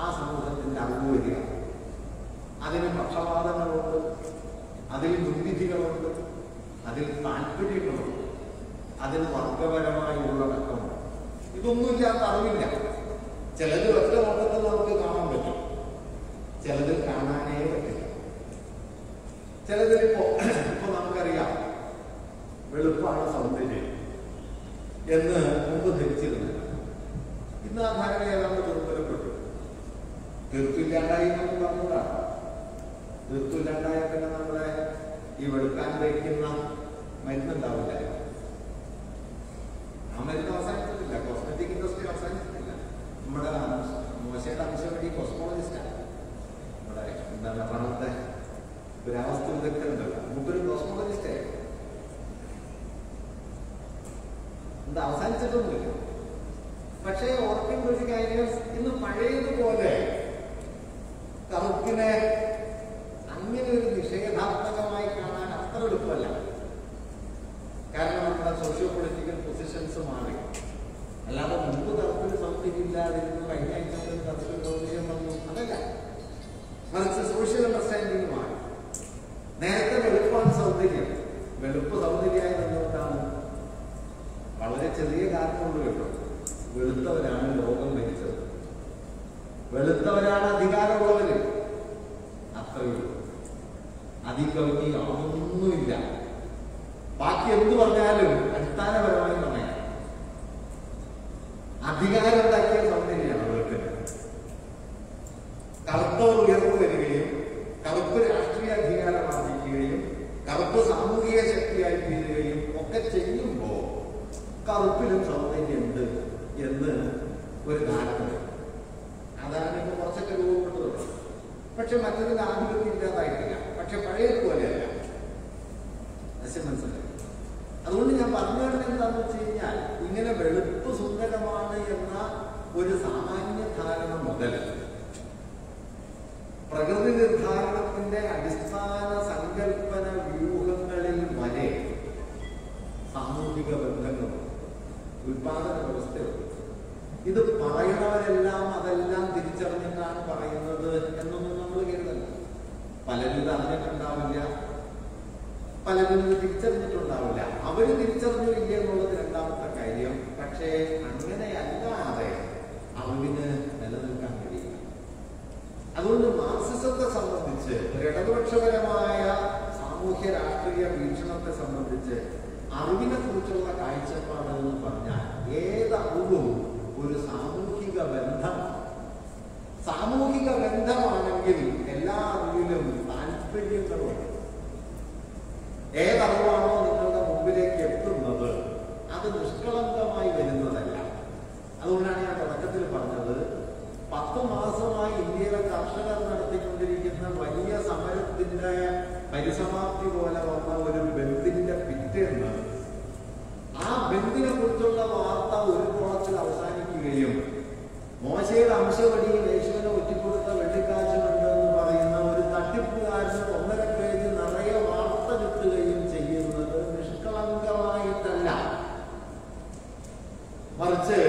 ആ സമൂഹത്തിന്റെ അറിവ് വരിക. അതിന് പക്ഷപാതങ്ങളുണ്ട്, അതിൽ മുൻവിധികളുണ്ട്, അതിൽ താല്പര്യങ്ങളുണ്ട്, അതിൽ വർഗപരമായ ഉള്ളടക്കമുണ്ട്. ഇതൊന്നുമില്ലാത്ത അറിവില്ല. ചിലത് ഒറ്റ നോട്ടത്തിൽ നമുക്ക് കാണാൻ പറ്റും, ചിലതിൽ കാണാനേ പറ്റില്ല. ചിലതിലിപ്പോ നമുക്കറിയാം വെളുപ്പാണ് സൗന്ദര്യം എന്ന് മുമ്പ് ധരിച്ചിരുന്നില്ല. ഇന്ന് ആ ധാരണ ഏതാണ്ട് ദുർബലപ്പെട്ടു. തീർപ്പില്ലാണ്ടായി നമുക്ക് പറഞ്ഞുകൂടാണ്. തീർപ്പില്ലാണ്ടായ പിന്നെ നമ്മളെ ഈ വെളുക്കാൻ വയ്ക്കുന്ന മരുന്നുണ്ടാവില്ല. ആ മരുന്ന് അവസാനിച്ചിട്ടില്ല, കോസ്മെറ്റിക് ഇൻഡസ്ട്രി അവസാനിച്ചിട്ടില്ല. നമ്മുടെ മോശയുടെ അംശം വഴി കോസ്മോളജിസ്റ്റാണ് നമ്മുടെ എന്താണ് പണത്തെ പുരാവസ്തു വിദഗ്ധരുണ്ടല്ലോ, മൂപ്പര് കോസ്മോളജിസ്റ്റേ. ഇത് അവസാനിച്ചിട്ടൊന്നുമില്ല. പക്ഷേ ഓർക്കേണ്ട ഒരു കാര്യം, ഇന്ന് പഴയതുപോലെ കറുപ്പിനെ അങ്ങനെ ഒരു നിഷേധാത്മകമായി കാണാൻ അത്ര എളുപ്പമല്ല. കാരണം നമ്മുടെ സോഷ്യോ പൊളിറ്റിക്കൽ പൊസിഷൻസ് മാറി. അല്ലാതെ മുമ്പ് കറുപ്പിന് സൗന്ദര്യമില്ലാതിരുന്നു, കഴിഞ്ഞ ആഴ്ച കറുപ്പിന് സൗന്ദര്യം വന്നു, അതല്ല. മറിച്ച് സോഷ്യൽ അണ്ടർസ്റ്റാൻഡിങ് മാറി. നേരത്തെ വെളുപ്പാണ് സൗന്ദര്യം. വെളുപ്പ് സൗന്ദര്യമായി നിന്നുകൊണ്ടാണ് വളരെ ചെറിയ കാരണമുള്ളൂ കേട്ടോ. വെളുത്തവരാണ് ലോകം ഭരിച്ചത്, വെളുത്തവരാണ് അധികാരമുള്ളവര്. അത്രയുള്ളൂ. അതികവിഞ്ഞി ഒന്നുമില്ല. ബാക്കി എന്ത് പറഞ്ഞാലും അടിസ്ഥാനപരമായി പറയാം. അധികാരം ഉണ്ടാക്കിയ സൗന്ദര്യമാണ് വെളുപ്പിന്. കറുത്തവർ ഉയർന്നു വരികയും കറുപ്പ് രാഷ്ട്രീയ അധികാരം ആർജിക്കുകയും കറുപ്പ് സാമൂഹിക ശക്തിയായി തീരുകയും ഒക്കെ ചെയ്യുമ്പോൾ കറുപ്പിലും സൗന്ദര്യമുണ്ട് എന്ന് ഒരു ധാരണ. അതാണ് ഇപ്പൊ കുറച്ചൊക്കെ രൂപപ്പെട്ടത്. പക്ഷെ മറ്റൊരു ആധിപത്യം ഇല്ലാതായിട്ടില്ല. പക്ഷെ പഴയതുപോലെയല്ല. മനസ്സിലായി? അതുകൊണ്ട് ഞാൻ പറഞ്ഞത് എന്താണെന്ന് വെച്ച് കഴിഞ്ഞാൽ, ഇങ്ങനെ വെളുപ്പ് സുന്ദരമാണ് എന്ന ഒരു സാമാന്യ ധാരണ മുതൽ പ്രകൃതി നിർദ്ധാരണത്തിന്റെ അടിസ്ഥാന സങ്കല്പന വ്യൂഹങ്ങളിൽ വരെ സാമൂഹിക ബന്ധങ്ങളും ഉൽപാദന വ്യവസ്ഥയുണ്ട്. ഇത് പറയുന്നവരെല്ലാം അതെല്ലാം തിരിച്ചറിഞ്ഞിട്ടാണ് പറയുന്നത് എന്നൊന്നും നമ്മൾ കരുതല്ല. പലരും ഇത് അറിഞ്ഞിട്ടുണ്ടാവില്ല, പലരും ഇത് തിരിച്ചറിഞ്ഞിട്ടുണ്ടാവില്ല. അവര് തിരിച്ചറിഞ്ഞില്ല എന്നുള്ളത് രണ്ടാമത്തെ കാര്യം. പക്ഷേ അങ്ങനെയല്ലാതെ അറിവിന് നിലനിൽക്കാൻ കഴിയില്ല. അതുകൊണ്ട് മാർക്സിസത്തെ സംബന്ധിച്ച്, ഒരു ഇടതുപക്ഷപരമായ സാമൂഹ്യ രാഷ്ട്രീയ വീക്ഷണത്തെ സംബന്ധിച്ച് അറിവിനെ കുറിച്ചുള്ള കാഴ്ചപ്പാട് എന്ന് പറഞ്ഞാൽ ഏതറിവും ഒരു സാമൂഹിക ബന്ധമാണ്. സാമൂഹിക ബന്ധമാണെങ്കിൽ എല്ലാ അറിവിലും താല്പര്യങ്ങളുണ്ട്. ഏതറിവാണോ നിങ്ങളുടെ മുമ്പിലേക്ക് എത്തുന്നത് അത് നിഷ്കളങ്കമായി വരുന്നതല്ല. അതുകൊണ്ടാണ് ഞാൻ തുടക്കത്തിൽ പറഞ്ഞത്, 10 മാസമായി ഇന്ത്യയിലെ കർഷകർ നടത്തിക്കൊണ്ടിരിക്കുന്ന വലിയ സമരത്തിന്റെ പരിസമാപ്തി പോലെ വന്ന ഒരു ബന്ദിന്റെ പിറ്റേന്ന് ആ ബന്ദിനെ കുറിച്ചുള്ള വാർത്ത ഒരു കോളത്തിൽ അവസാനിക്കുകയും മോശയുടെ അംശവടിയിൽ യേശുവിനെ ഒറ്റിക്കൊടുത്ത വെള്ളിക്കാശുണ്ട് എന്ന് പറയുന്ന ഒരു തട്ടിപ്പുകാരന് 1.5 പേജ് നിറയെ വാർത്ത കിട്ടുകയും ചെയ്യുന്നത് നിഷ്കളങ്കമായിട്ടല്ല, മറിച്ച്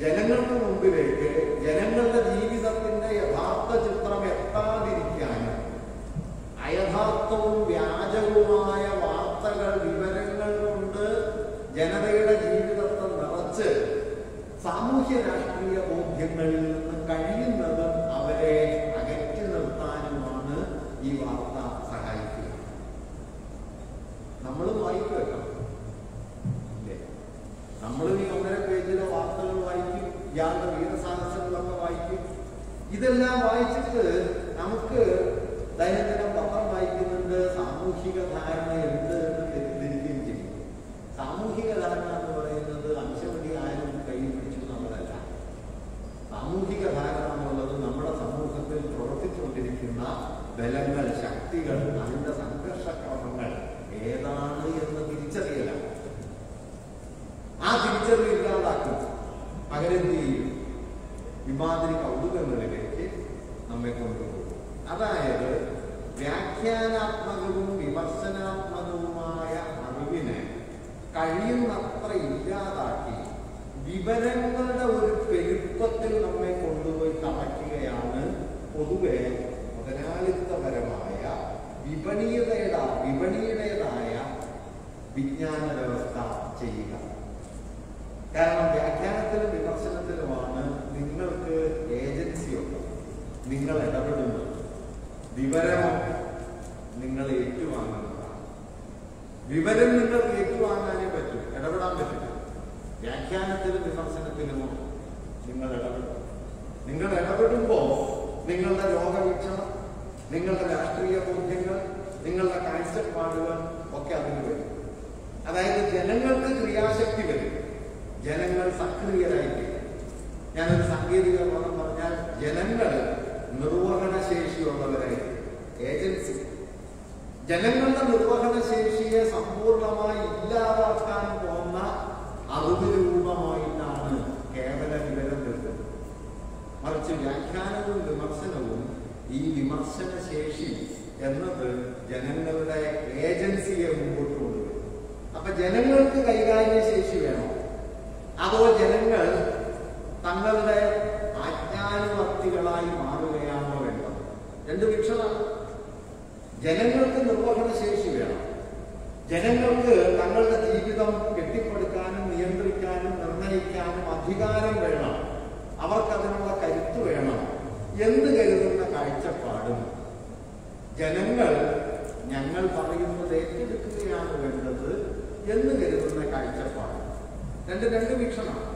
ജനങ്ങൾക്ക് മുമ്പിലേക്ക് ജനങ്ങളുടെ ജീവിതത്തിന്റെ യഥാർത്ഥ ചിത്രം എത്താതിരിക്കാനും അയഥാർത്ഥവും വ്യാജവുമായ വാർത്തകൾ, വിവരങ്ങൾ കൊണ്ട് ജനതയുടെ ജീവിതത്തെ നിറച്ച് സാമൂഹ്യ രാഷ്ട്രീയ ബോധ്യങ്ങളിൽ നിന്ന് കഴിയുന്നതും അവരെ അകറ്റി നിർത്താനുമാണ് ഈ വാർത്ത സഹായിക്കുക. നമ്മളും വായിക്കുമല്ലോ, ഇല്ലേ? നമ്മളും ഈ 1.5 പേജിലെ വാർത്തകൾ വായിക്കും, ഇയാളുടെ വീരസാഹസങ്ങളൊക്കെ വായിക്കും. ഇതെല്ലാം വായിച്ചിട്ട് നമുക്ക് ദൈനംദിനം പത്രം വായിക്കുന്നുണ്ട്, സാമൂഹിക ധാരണയുണ്ട് എന്ന് തെറ്റിദ്ധരിക്കുകയും ചെയ്യും. സാമൂഹിക ധാരണ എന്ന് പറയുന്നത് അംശവടി ആരും കയ്യിൽ പിടിച്ചു നമ്മളല്ല. സാമൂഹിക ധാരണ എന്നുള്ളത് നമ്മുടെ സമൂഹത്തിൽ പ്രവർത്തിച്ചുകൊണ്ടിരിക്കുന്ന ബലങ്ങൾ, ശക്തികൾ, അതിന്റെ സംഘർഷക്രമങ്ങൾ ഏതാണ് എന്ന് തിരിച്ചറിയലാണ്. ആ തിരിച്ചറിയില്ലാതാക്കും. പകരം ചെയ്യും ഇമാതിരി കൗതുകങ്ങളിലേക്ക് നമ്മെ കൊണ്ടുപോകും. അതായത് വ്യാഖ്യാനാത്മകവും വിമർശനാത്മകവുമായ അറിവിനെ കഴിയുന്നത്ര ഇല്ലാതാക്കി വിവരങ്ങളുടെ ഒരു പെരുപ്പത്തിൽ നമ്മെ കൊണ്ടുപോയി തളയ്ക്കുകയാണ് പൊതുവെ മുതലാളിത്തപരമായ വിപണിയുടേതായ വിജ്ഞാന വ്യവസ്ഥ ചെയ്യുക. കാരണം വ്യാഖ്യാനത്തിലും വിമർശനത്തിലുമാണ് നിങ്ങൾക്ക് ഏജൻസിയുള്ളത്, നിങ്ങൾ ഇടപെടുന്നത്. വിവരമോ നിങ്ങൾ ഏറ്റുവാങ്ങുന്നതാണ്. വിവരം നിങ്ങൾക്ക് ഏറ്റുവാങ്ങാനേ പറ്റൂ, ഇടപെടാൻ പറ്റില്ല. വ്യാഖ്യാനത്തിലും വിമർശനത്തിലുമോ നിങ്ങൾ ഇടപെടും. നിങ്ങൾ ഇടപെടുമ്പോൾ നിങ്ങളുടെ ലോകവീക്ഷണം, നിങ്ങളുടെ രാഷ്ട്രീയ ബോധ്യങ്ങൾ, നിങ്ങളുടെ കാഴ്ചപ്പാടുകൾ ഒക്കെ അതിന് വരും. അതായത് ജനങ്ങൾക്ക് ക്രിയാശക്തി വരും, ജനങ്ങൾ സക്രിയരായിരിക്കും. ഞാനൊരു സാങ്കേതിക പദം പറഞ്ഞാൽ ജനങ്ങൾ നിർവഹണ ശേഷിയുള്ളവരായിരിക്കും. ഏജൻസി ജനങ്ങളുടെ നിർവഹണ ശേഷിയെ സമ്പൂർണമായി ഇല്ലാതാക്കാൻ പോകുന്ന അറിവ് രൂപമായിട്ടാണ് കേവല വിവരം വരുന്നത്. മറിച്ച് വ്യാഖ്യാനവും വിമർശനവും ഈ വിമർശന ശേഷി എന്നത് ജനങ്ങളുടെ ഏജൻസിയെ മുമ്പോട്ട് കൊണ്ടുവരും. അപ്പൊ ജനങ്ങൾക്ക് കൈകാര്യ ശേഷി വേണോ, അതോ ജനങ്ങൾ തങ്ങളുടെ ആജ്ഞാനുവർത്തികളായി മാറുകയാണോ വേണ്ടത്? രണ്ട് വീക്ഷണമാണ്. ജനങ്ങൾക്ക് നിർവഹണ ശേഷി വേണം. ജനങ്ങൾക്ക് തങ്ങളുടെ ജീവിതം കെട്ടിപ്പടുക്കാനും നിയന്ത്രിക്കാനും നിർണയിക്കാനും അധികാരം വേണം. അവർക്കതിനുള്ള കരുത്ത് വേണം എന്ന് കരുതുന്ന കാഴ്ചപ്പാടും ജനങ്ങൾ ഞങ്ങൾ പറയുന്നത് ഏറ്റെടുക്കുകയാണ് വേണ്ടത് എന്ന് കരുതുന്ന കാഴ്ചപ്പാടും രണ്ട് വീക്ഷണമാണ്.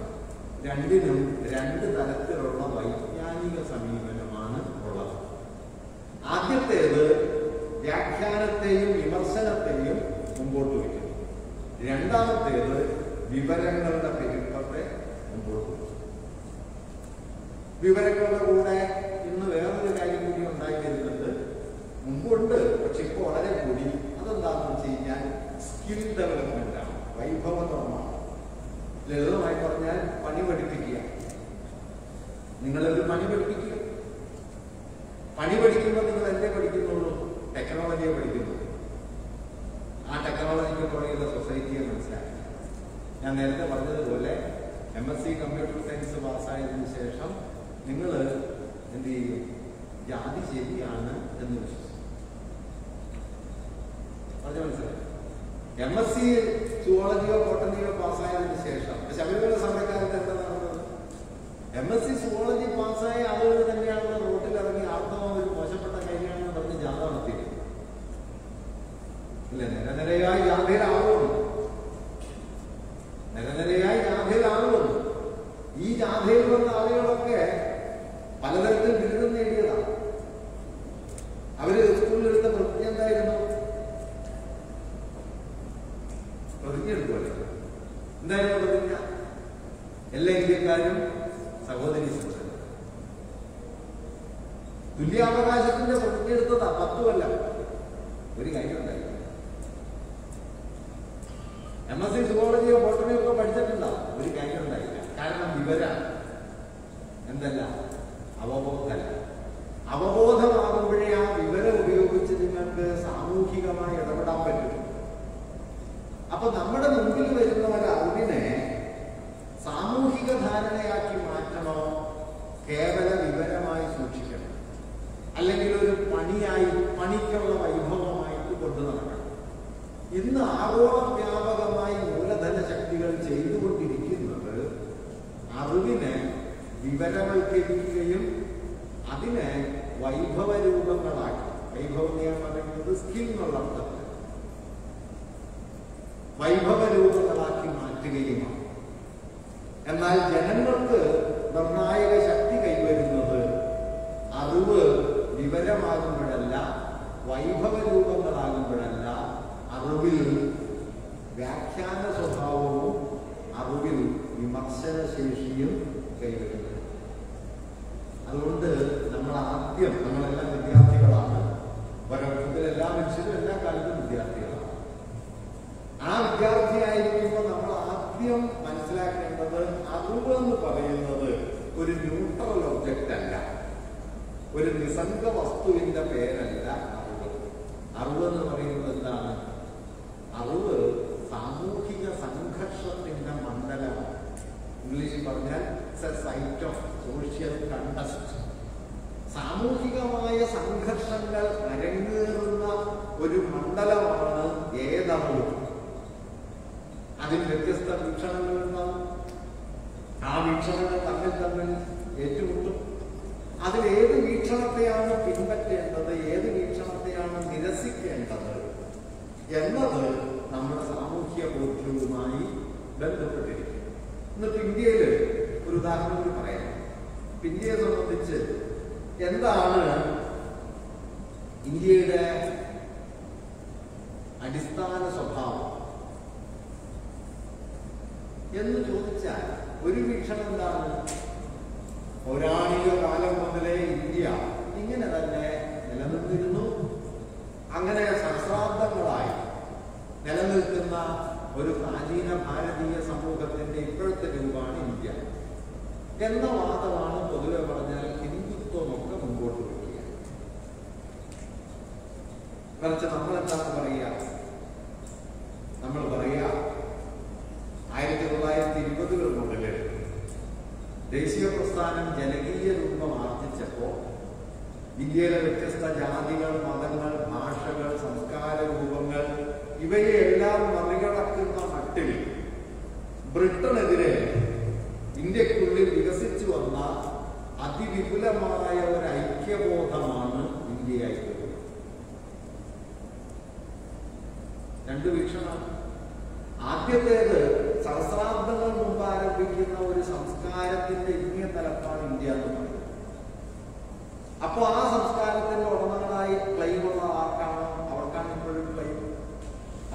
രണ്ടിനും രണ്ട് തരത്തിലുള്ള വൈജ്ഞാനിക സമീപനമാണ് ഉള്ളത്. ആദ്യത്തേത് വ്യാഖ്യാനത്തെയും വിമർശനത്തെയും മുമ്പോട്ട് വയ്ക്കുന്നു. രണ്ടാമത്തേത് വിവരങ്ങളുടെ പെരുപ്പത്തെ മുമ്പോട്ട് വയ്ക്കുന്നു. വിവരങ്ങളുടെ കൂടെ ഇന്ന് വേറൊരു കാര്യം കൂടി ഉണ്ടായി വരുന്നുണ്ട്. മുമ്പുണ്ട്, പക്ഷെ ഇപ്പോൾ വളരെ കൂടി. അതെന്താണെന്ന് വെച്ച് കഴിഞ്ഞാൽ സ്കിൽ ഡെവലപ്മെന്റ് ആണ്, വൈഭവ നിർമ്മാണം. ലളിതമായി പറഞ്ഞാൽ പണി പഠിപ്പിക്കുക. നിങ്ങളൊരു പണി പഠിപ്പിക്കുക. പണി പഠിക്കുമ്പോൾ നിങ്ങൾ എന്തേ പഠിക്കുന്നുള്ളൂ? ടെക്നോളജിയെ പഠിക്കുന്നു. ആ ടെക്നോളജിക്ക് പുറകെയുള്ള സൊസൈറ്റിയെ മനസ്സിലാക്കി. ഞാൻ നേരത്തെ പറഞ്ഞതുപോലെ MSc കമ്പ്യൂട്ടർ സയൻസ് പാസ്സായതിനു ശേഷം നിങ്ങൾ എന്ത് ചെയ്യും? ജാതി ശരിയാണ് എന്ന് വിശ്വസിക്കും. പറഞ്ഞു മനസ്സിലായി? MSc സുവോളജിയോ ബോട്ടണിയോ പാസ്സായതിനു ശേഷം ശബരിമല സമരക്കാലത്ത് എന്താ നടന്നത്? MSc സുവോളജി പാസ്സായ ആളുകൾ തന്നെയാണ് റോട്ടിൽ ഇറങ്ങി ആർത്തവം ഒരു മോശപ്പെട്ട കാര്യമാണെന്ന് പറഞ്ഞ് ജാഥ നടത്തിയത്. ഇല്ല, നിരനിരയായി ജാഥയിലാവുന്നു. നിരനിരയായി ജാഥയിലാവുന്നു. ഈ ജാഥയിൽ വന്ന ആളുകളൊക്കെ പലതരത്തിൽ ബിരുദം നേടിയതാണ്. അവര് സ്കൂളിലെടുത്ത പ്രതിജ്ഞ എന്തായിരുന്നു? പ്രതിജ്ഞ എടുക്കുമല്ലോ. എന്തായിരുന്നു പ്രതിജ്ഞ? എല്ലാ ഇന്ത്യക്കാരും സഹോദരി സഹോദരൻ. തുല്യാവകാശത്തിന്റെ പ്രതിജ്ഞ എടുത്തതാ. 10 കൊല്ലം. ഒരു കാര്യം ഉണ്ടായി. MSc സുവോളജിയോ ബോട്ടണിയോ ഒക്കെ പഠിച്ചിട്ടുണ്ടാവും. ഒരു കാര്യം ഉണ്ടായില്ല. കാരണം വിവരാണ്. എന്തല്ല? അവബോധമല്ല. അവബോധമാകുമ്പോഴേ ആ വിവരം ഉപയോഗിച്ച് നിങ്ങൾക്ക് സാമൂഹികമായി ഇടപെടാൻ പറ്റും. അപ്പൊ നമ്മുടെ മുമ്പിൽ വരുന്ന ഒരു അറിവിനെ സാമൂഹിക ധാരണയാക്കി മാറ്റണോ, കേവല വിവരമായി സൂക്ഷിക്കണം, അല്ലെങ്കിൽ ഒരു പണിക്കുള്ള വൈഭവമായിട്ട് കൊണ്ടു നടക്കണം? ഇന്ന് ആഗോള വ്യാപകമായി മൂലധന ശക്തികൾ ചെയ്തുകൊണ്ടിരിക്കുന്നത് അറിവിനെ വിവരവൽക്കരിക്കുകയും അതിനെ വൈഭവ രൂപങ്ങളാക്കി, വൈഭവം ഞാൻ പറയുന്നത് സ്കിൽ എന്നുള്ള അർത്ഥത്തിൽ വൈഭവ രൂപങ്ങളാക്കി മാറ്റുകയുമാണ്. എന്നാൽ ജനങ്ങൾക്ക് നിർണായക ശക്തി കൈവരുന്നത് അറിവ് വിവരമാകുമ്പോഴല്ല, വൈഭവ രൂപങ്ങളാകുമ്പോഴല്ല, അറിവിൽ വ്യാഖ്യാന സ്വഭാവവും അറിവിൽ വിമർശനശേഷിയും കൈവരുന്നത്. അതുകൊണ്ട് നമ്മളെല്ലാം വിദ്യാർത്ഥികളാണ്. ഒരർത്ഥത്തിൽ എല്ലാ മനുഷ്യരും എല്ലാ കാലത്തും വിദ്യാർത്ഥികളാണ്. ആ വിദ്യാർത്ഥിയായിരിക്കുമ്പോൾ നമ്മൾ ആദ്യം മനസ്സിലാക്കേണ്ടത് അറിവ് എന്ന് പറയുന്നത് ഒരു ന്യൂട്രൽ ഒബ്ജക്റ്റ് അല്ല, ഒരു നിസ്സംഗ വസ്തുവിന്റെ പേരല്ല അറിവ്. അറിവ് എന്ന് പറയുന്നത് എന്താണ്? അറിവ് സാമൂഹിക സംഘർഷത്തിന്റെ മണ്ഡലമാണ്. ഇംഗ്ലീഷിൽ പറഞ്ഞാൽ സൈറ്റ് ഓഫ് സോഷ്യൽ കണ്ടസ്റ്റ്. സാമൂഹികമായ സംഘർഷങ്ങൾ അരങ്ങേറുന്ന ഒരു മണ്ഡലമാണ് ഏതറിവ്. അതിൽ വ്യത്യസ്ത വീക്ഷണങ്ങൾ ഉണ്ടാവും. ആ വീക്ഷണങ്ങൾ തമ്മിൽ ഏറ്റുമുട്ടും. അതിൽ ഏത് വീക്ഷണത്തെയാണ് പിൻപറ്റേണ്ടത്, ഏത് വീക്ഷണത്തെയാണ് നിരസിക്കേണ്ടത് എന്നത് നമ്മുടെ സാമൂഹ്യ ബോധ്യവുമായി ബന്ധപ്പെട്ടിരിക്കും. എന്നിട്ട് ഇന്ത്യയിൽ ഒരു ഉദാഹരണം കൂടി പറയാം. ഇന്ത്യയെ സംബന്ധിച്ച് എന്താണ് ഇന്ത്യയുടെ അടിസ്ഥാന സ്വഭാവം എന്ന് ചോദിച്ചാൽ ഒരു വീക്ഷണം എന്താണ്? പൗരാണിക കാലം മുതലേ ഇന്ത്യ ഇങ്ങനെ തന്നെ നിലനിന്നിരുന്നു. അങ്ങനെ സഹസ്രാബ്ദ ഒരു പ്രാചീന ഭാരതീയ സമൂഹത്തിന്റെ ഇപ്പോഴത്തെ രൂപമാണ് ഇന്ത്യ എന്ന വാദമാണ് പൊതുവെ പറഞ്ഞാൽ ഹിന്ദുത്വമൊക്കെ മുമ്പോട്ട് വയ്ക്കുക. മറിച്ച് നമ്മൾ എന്താണ് പറയുക? നമ്മൾ പറയുക 1920 മുതൽ ദേശീയ പ്രസ്ഥാനം ജനകീയ രൂപം ആർജിച്ചപ്പോൾ ഇന്ത്യയിലെ വ്യത്യസ്ത ജാതികൾ, മതങ്ങൾ, ഭാഷകൾ, സംസ്കാര രൂപങ്ങൾ ഇവയെല്ലാം മറികടക്കുന്ന മട്ടിൽ ബ്രിട്ടനെതിരെ ഇന്ത്യക്കുള്ളിൽ വികസിച്ചു വന്ന അതിവിപുലമായ ഒരു ഐക്യബോധമാണ് ഇന്ത്യയായിട്ടുള്ളത്. രണ്ട് വീക്ഷണമാണ്. ആദ്യത്തേത് സഹസ്രാബ്ദങ്ങൾ മുമ്പ് ആരംഭിക്കുന്ന ഒരു സംസ്കാരത്തിന്റെ ഇങ്ങിയ തലപ്പാണ് ഇന്ത്യ എന്ന് പറയുന്നത്. അപ്പോൾ ആ സംസ്കാരത്തിന്റെ ഉടമകളായി ക്ലെയിമുള്ള ആർക്കാണോ അവർക്കാണ് ഇപ്പോഴും ക്ലെയിം.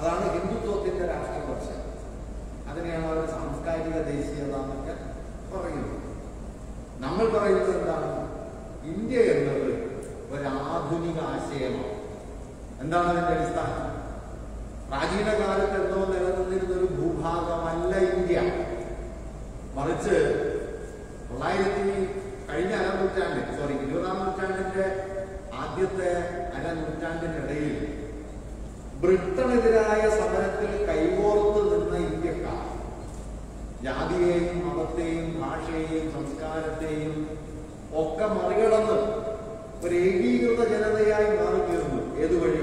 അതാണ് ഹിന്ദുത്വത്തിന്റെ രാഷ്ട്രപക്ഷം. അതിനെയാണ് അവർ സാംസ്കാരിക ദേശീയത എന്നൊക്കെ പറയുന്നത്. നമ്മൾ പറയുന്നത് എന്താണ്? ഇന്ത്യ എന്നത് ഒരാധുനിക ആശയമാണ്. എന്താണ് അതിന്റെ അടിസ്ഥാനം? പ്രാചീന കാലത്ത് എന്തോ നിലനിന്നിരുന്ന ഒരു ഭൂഭാഗമല്ല ഇന്ത്യ. മറിച്ച് കഴിഞ്ഞ അരനൂറ്റാണ്ടിൽ 20-ാം നൂറ്റാണ്ടിന്റെ ആദ്യത്തെ അരനൂറ്റാണ്ടിനിടയിൽ ബ്രിട്ടനെതിരായ സമരത്തിൽ കൈകോർത്ത് നിന്ന ഇന്ത്യക്കാർ ജാതിയെയും മതത്തെയും ഭാഷയെയും സംസ്കാരത്തെയും ഒക്കെ മറികടന്ന് ഒരു ഏകീകൃത ജനതയായി മാറിത്തീർന്നു. ഏതുവഴി?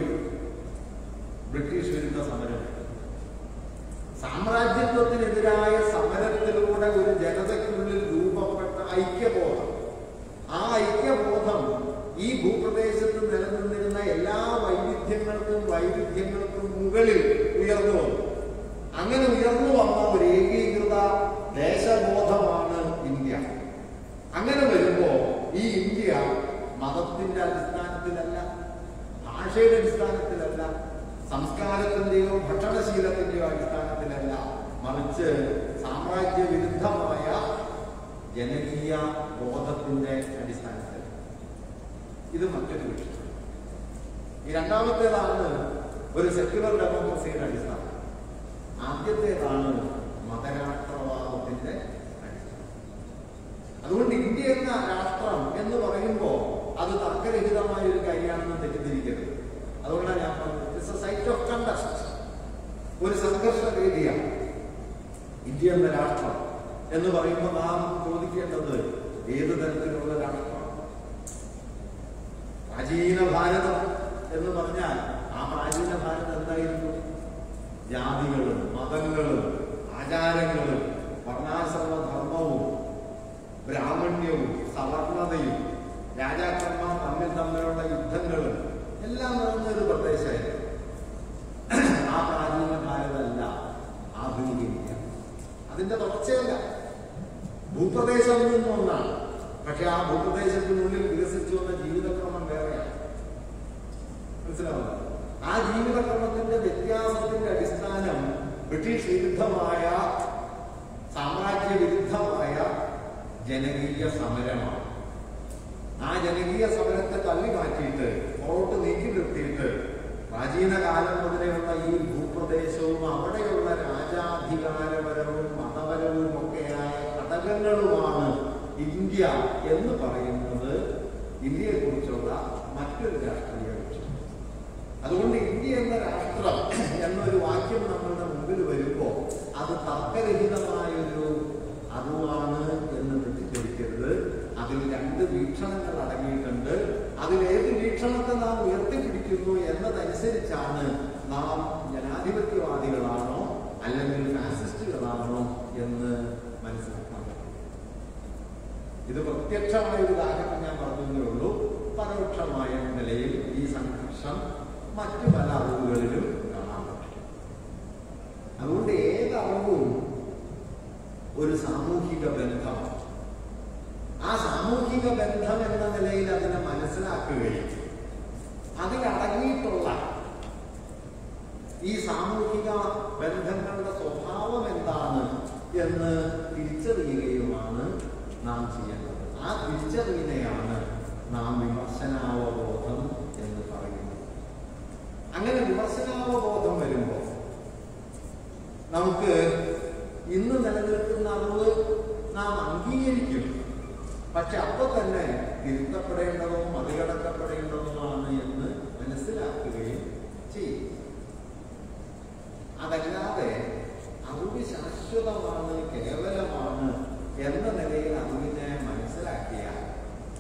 ബ്രിട്ടീഷ് വിരുദ്ധ സമരം. സാമ്രാജ്യത്വത്തിനെതിരായ സമരത്തിലൂടെ ഒരു ജനതയ്ക്കുള്ളിൽ രൂപപ്പെട്ട ഐക്യബോധം. ആ ഐക്യബോധം ഈ ഭൂപ്രദേശത്ത് നിലനിന്നിരുന്ന എല്ലാ വൈവിധ്യങ്ങൾക്കും മുകളിൽ ഉയർന്നു വന്നു. അങ്ങനെ ഉയർന്നു വന്ന ഒരു ഏകീകൃത ദേശബോധമാണ് ഇന്ത്യ. അങ്ങനെ വരുമ്പോ ഈ ഇന്ത്യ മതത്തിന്റെ അടിസ്ഥാനത്തിലല്ല, ഭാഷയുടെ അടിസ്ഥാനത്തിലല്ല, സംസ്കാരത്തിന്റെയോ ഭക്ഷണശീലത്തിന്റെയോ അടിസ്ഥാനത്തിലല്ല, മറിച്ച് സാമ്രാജ്യ വിരുദ്ധമായ ജനകീയ ബോധത്തിന്റെ അടിസ്ഥാനത്തിൽ. ഇത് മറ്റൊരു വിഷയം. ഈ രണ്ടാമത്തേതാണ് ഒരു സെക്യുലർ ഡെമോക്രസിയുടെ അടിസ്ഥാനം. ആദ്യത്തേതാണ് മതരാഷ്ട്രവാദത്തിന്റെ അടിസ്ഥാനം. അതുകൊണ്ട് ഇന്ത്യ എന്ന രാഷ്ട്രം എന്ന് പറയുമ്പോൾ അത് തർക്കരഹിതമായ ഒരു കാര്യമാണെന്ന് തെറ്റിദ്ധരിക്കരുത്. അതുകൊണ്ടാണ് ഞാൻ പറഞ്ഞത് it's a site of contest. ഒരു സംഘർഷ വേദിയാണ് ഇന്ത്യ എന്ന രാഷ്ട്രം എന്ന് പറയുമ്പോൾ നാം ചോദിക്കേണ്ടത് ഏത് തരത്തിലുള്ള രാഷ്ട്രം? പ്രാചീന ഭാരതം എന്ന് പറഞ്ഞാൽ ആ പ്രാചീന ഭാരതം എന്തായിരുന്നു? ജാതികളും മതങ്ങളും ആചാരങ്ങളും വർണ്ണാശ്രമ ധർമ്മവും ബ്രാഹ്മണ്യവും സവർണതയും രാജാക്കന്മാർ തമ്മിലുള്ള യുദ്ധങ്ങളും എല്ലാം നിറഞ്ഞൊരു പ്രദേശമായിരുന്നു. ആ പ്രാചീന ഭാരതമല്ല ആധുനിക ഇന്ത്യ. അതിന്റെ തുടർച്ചയല്ല. ഭൂപ്രദേശം നിന്നൊന്നാണ്. പക്ഷെ ആ ഭൂപ്രദേശത്തിനുള്ളിൽ വികസിച്ചു വന്ന ജീവിതക്രമം വേറെയാണ്. മനസ്സിലാവുന്നത്? ആ ജീവിതക്രമത്തിന്റെ വ്യത്യാസത്തിന്റെ അടിസ്ഥാനം ബ്രിട്ടീഷ് വിരുദ്ധമായ സാമ്രാജ്യ വിരുദ്ധമായ ജനകീയ സമരമാണ്. ആ ജനകീയ സമരത്തെ തള്ളി മാറ്റിയിട്ട് പുറോട്ട് നീക്കി നിർത്തിയിട്ട് പ്രാചീന കാലം മുതലെയുള്ള ഈ ഭൂപ്രദേശവും അവിടെയുള്ള രാജാധികാരപരവും മതപരവും ഒക്കെയായ ഘടകങ്ങളുമാണ് ഇന്ത്യ എന്ന് പറയുന്നത് ഇന്ത്യയെ കുറിച്ചുള്ള മറ്റൊരു രാഷ്ട്രീയ ലക്ഷ്യം. അതുകൊണ്ട് ഇന്ത്യ എന്ന രാഷ്ട്രം എന്നൊരു വാക്യം നമ്മളുടെ മുമ്പിൽ വരുമ്പോൾ അത് തർക്കരഹിതമായൊരു അറിവാണ് എന്ന് തെറ്റിദ്ധരിക്കരുത്. അതിൽ രണ്ട് വീക്ഷണങ്ങൾ അടങ്ങിയിട്ടുണ്ട്. അതിലേത് വീക്ഷണത്തെ നാം ഉയർത്തിപ്പിടിക്കുന്നു എന്നതനുസരിച്ചാണ് നാം ജനാധിപത്യവാദികളാണോ അല്ലെങ്കിൽ ഫാസിസ്റ്റുകളാണോ എന്ന് മനസ്സിലാക്കാൻ പറ്റും. ഇത് പ്രത്യക്ഷമായ ഒരു ഉദാഹരണം ഞാൻ പറഞ്ഞതേ ഉള്ളൂ. പരോക്ഷമായ നിലയിൽ ഈ സംഘർഷം മറ്റു പല അറിവുകളിലും കാണാൻ പറ്റും. അതുകൊണ്ട് ഏതറിവും ഒരു സാമൂഹിക ബന്ധമാണ്. ആ സാമൂഹിക ബന്ധം എന്ന നിലയിൽ അതിനെ മനസ്സിലാക്കുകയും അതിലടങ്ങിയിട്ടുള്ള ഈ സാമൂഹിക ബന്ധങ്ങളുടെ സ്വഭാവം എന്താണ് എന്ന് തിരിച്ചറിയുകയുമാണ് നാം ചെയ്യേണ്ടത്. ആ തിരിച്ചറിവിനെയാണ് നാം വിമർശനാവബോധം എന്ന് പറയുന്നത്. അങ്ങനെ വിമർശനാവബോധം വരുമ്പോൾ ഇന്ന് നിലനിൽക്കുന്ന അറിവ് നാം അംഗീകരിക്കും. പക്ഷെ അപ്പൊ തന്നെ തിരുത്തപ്പെടേണ്ടതോ മറികടക്കപ്പെടേണ്ടതുമാണ് എന്ന് മനസ്സിലാക്കുകയും ചെയ്യും. അതല്ലാതെ അറിവ് ശാശ്വതമാണ്, കേവലമാണ് എന്ന നിലയിൽ അറിവിനെ മനസ്സിലാക്കിയാൽ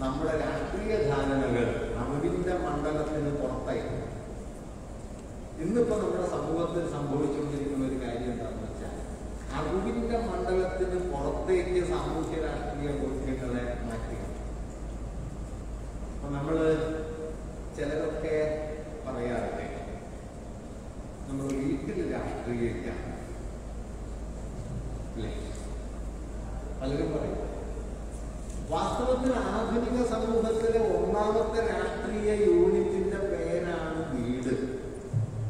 നമ്മുടെ രാഷ്ട്രീയ ധാരണകൾ അറിവിന്റെ മണ്ഡലത്തിന് പുറത്തായിരിക്കും. ഇന്നിപ്പോ നമ്മുടെ സമൂഹത്തിൽ സംഭവിച്ചുകൊണ്ടിരിക്കുന്ന ഒരു കാര്യം എന്താണെന്ന് വെച്ചാൽ അറിവിന്റെ മണ്ഡലത്തിന് പുറത്തേക്ക് സാമൂഹ്യ രാഷ്ട്രീയ ബോധ്യങ്ങളെ മാറ്റുക. അപ്പൊ നമ്മള് ചിലരൊക്കെ പറയാറില്ലേ, നമ്മൾ വീട്ടിൽ രാഷ്ട്രീയക്കാണ് അല്ലേ? പലരും പറയും. വാസ്തവത്തിൽ ആധുനിക സമൂഹത്തിലെ ഒന്നാമത്തെ രാഷ്ട്രീയ യൂണിറ്റിന്റെ പേരാണ് വീട്.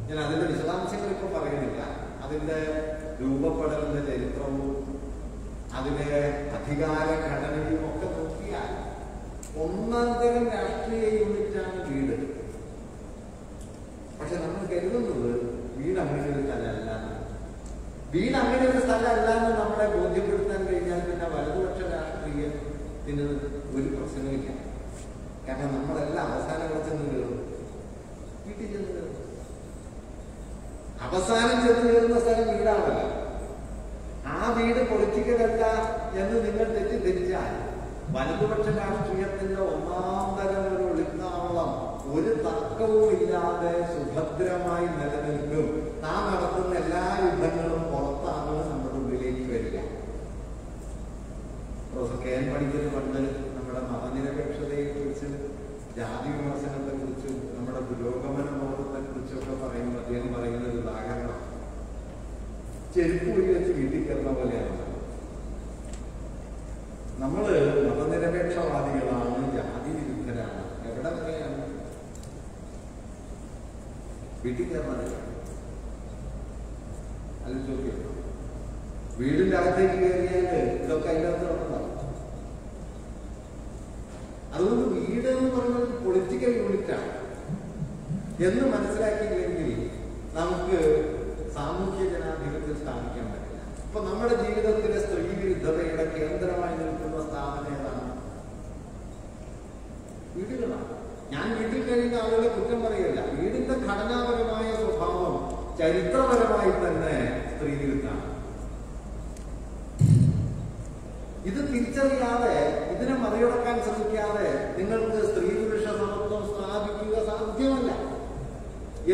ഞാൻ അതിന്റെ വിശദാംശങ്ങൾ ഇപ്പൊ പറയുന്നില്ല. അതിന്റെ രൂപപ്പെടലിന്റെ ചരിത്രവും അതിലെ അധികാര ഘടനയും ഒക്കെ നോക്കിയാൽ ഒന്നാം തരം രാഷ്ട്രീയ യൂണിറ്റാണ് വീട്. പക്ഷെ നമ്മൾ കരുതുന്നത് വീട് അങ്ങനെ ഒരു സ്ഥലമല്ല. വീട് അങ്ങനെ ഒരു സ്ഥലമല്ല എന്ന് നമ്മളെ ബോധ്യപ്പെടുത്താൻ കഴിഞ്ഞാൽ പിന്നെ വലതുപക്ഷ രാഷ്ട്രീയത്തിന് ഒരു പ്രശ്നമില്ല. കാരണം നമ്മളെല്ലാം അവസാനം ചെന്ന് കയറും, വീട്ടിൽ ചെന്ന് കയറും. അവസാനം ചെന്ന് കയറുന്ന സ്ഥലം വീടാണല്ല. ആ വീട് പൊളിറ്റിക്കലല്ല എന്ന് നിങ്ങൾ തെറ്റിദ്ധരിച്ചാൽ വലതുപക്ഷ രാഷ്ട്രീയത്തിന്റെ ഒന്നാം തരം ഒരു ഒളിത്താവളം ഒരു തർക്കവും ഇല്ലാതെ സുഭദ്രമായി നിലനിൽക്കും. നാം നടത്തുന്ന എല്ലാ യുദ്ധങ്ങളും പുറത്താണ് നമ്മുടെ ഉള്ളിലേക്ക് വരിക. പ്രൊഫസർ കെ എൻ പണിക്കർ പണ്ട് നമ്മുടെ മതനിരപേക്ഷതയെ കുറിച്ച്, ജാതി വിമർശനത്തെ കുറിച്ചും നമ്മുടെ പുരോഗമന ബോധത്തെ കുറിച്ചൊക്കെ പറയുമ്പോൾ അദ്ദേഹം പറയുന്ന ഒരു ഉദാഹരണം ചെരുപ്പ് കൂടി വെച്ച് വീട്ടിൽ കയറുന്ന പോലെയാണ്. നമ്മള് മതനിരപേക്ഷവാദികളാണ്, ജാതി വിരുദ്ധരാണ്. എവിടെ വരെയാണ്? വീട്ടിൽ കയറുന്നതല്ല. അത് ചോദ്യം. വീടിന്റെ അകത്തേക്ക് കയറിയാല് ഇതൊക്കെ അതിൻ്റെ അകത്ത് നടന്നതാണ്. അതുകൊണ്ട് വീട് എന്ന് പറയുന്നത് പൊളിറ്റിക്കൽ യൂണിറ്റാണ് എന്ന് മനസ്സിലാക്കിയില്ലെങ്കിൽ നമുക്ക് സാമൂഹ്യ ജനാധിപത്യം സ്ഥാപിക്കാൻ പറ്റില്ല. ഇപ്പൊ നമ്മുടെ ജീവിതത്തിലെ സ്ത്രീ വിരുദ്ധതയുടെ കേന്ദ്രമായി നിൽക്കുന്ന സ്ഥാപനം ഏതാണ്? വീടുകളാണ്. ഞാൻ വീട്ടിൽ കഴിയുന്ന ആളുകളെ കുറ്റം പറയില്ല. വീടിന്റെ ഘടനാപരമായ സ്വഭാവം ചരിത്രപരമായി തന്നെ സ്ത്രീ വിരുദ്ധമാണ്. ഇത് തിരിച്ചറിയാതെ, ഇതിനെ മറികടക്കാൻ ശ്രമിക്കാതെ നിങ്ങൾക്ക് സ്ത്രീ പുരുഷ സമത്വം സ്ഥാപിക്കുക സാധ്യമല്ല.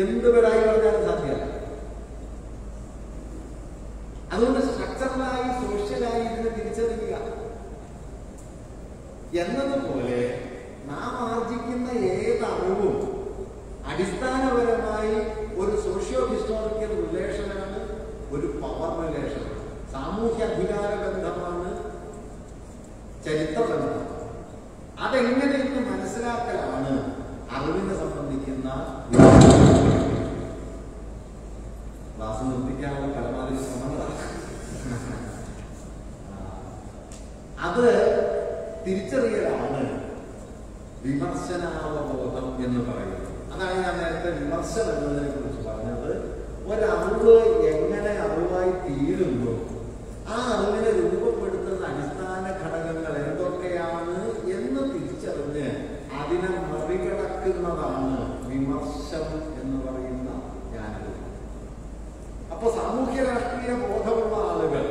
എന്ത് പേരായി പറഞ്ഞാലും സാധ്യമല്ല. അതുകൊണ്ട് സ്ട്രക്ചറലായി സോഷ്യലായി ഇതിനെ തിരിച്ചറിയുക എന്നതുപോലെ നാം ആർജിക്കുന്ന ഏത് അറിവും അടിസ്ഥാനപരമായി ഒരു സോഷ്യോ ഹിസ്റ്റോറിക്കൽ റിലേഷനാണ്, ഒരു പവർ റിലേഷനാണ്, സാമൂഹ്യ അധികാര ബന്ധമാണ്, ചരിത്ര ബന്ധം. അതെങ്ങനെയെന്ന് മനസ്സിലാക്കലാണ് അറിവിനെ സംബന്ധിക്കുന്ന ക്ലാസ് നിർത്തിക്കാനുള്ള പരമാവധി ശ്രമങ്ങളാണ്. അത് തിരിച്ചറിയലാണ് വിമർശനാവബോധം എന്ന് പറയുന്നത്. അതാണ് ഞാൻ നേരത്തെ വിമർശനം എന്നതിനെ കുറിച്ച് പറഞ്ഞത്. ഒരറിവ് എങ്ങനെ അറിവായി തീരുന്നു, ആ അറിവിനെ രൂപപ്പെടുത്തുന്ന അടിസ്ഥാന ഘടകങ്ങൾ എന്തൊക്കെയാണ് എന്ന് തിരിച്ചറിഞ്ഞ് അതിനെ മറികടക്കുന്നതാണ് വിമർശനം എന്ന് പറയുന്ന ജ്ഞാനം. അപ്പൊ സാമൂഹ്യ രാഷ്ട്രീയ ബോധമുള്ള ആളുകൾ,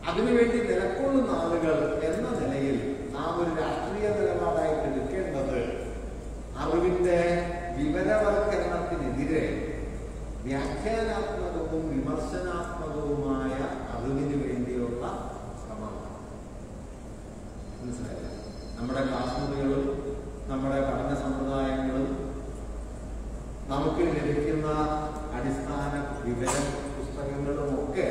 അതിനുവേണ്ടി നിലകൊള്ളുന്ന ആളുകൾ എന്ന നിലയിൽ നാം ഒരു രാഷ്ട്രീയ നിലപാടായിട്ട് എടുക്കേണ്ടത് അറിവിന്റെ വിവരവൽക്കരണത്തിനെതിരെ വ്യാഖ്യാനാത്മകവും വിമർശനാത്മകവുമായ അറിവിന് വേണ്ടിയുള്ള ശ്രമമാണ്. മനസ്സിലായില്ല? നമ്മുടെ ക്ലാസ് മുറികളും നമ്മുടെ പഠന സമ്പ്രദായങ്ങളും നമുക്ക് ലഭിക്കുന്ന അടിസ്ഥാന വിവര പുസ്തകങ്ങളും ഒക്കെ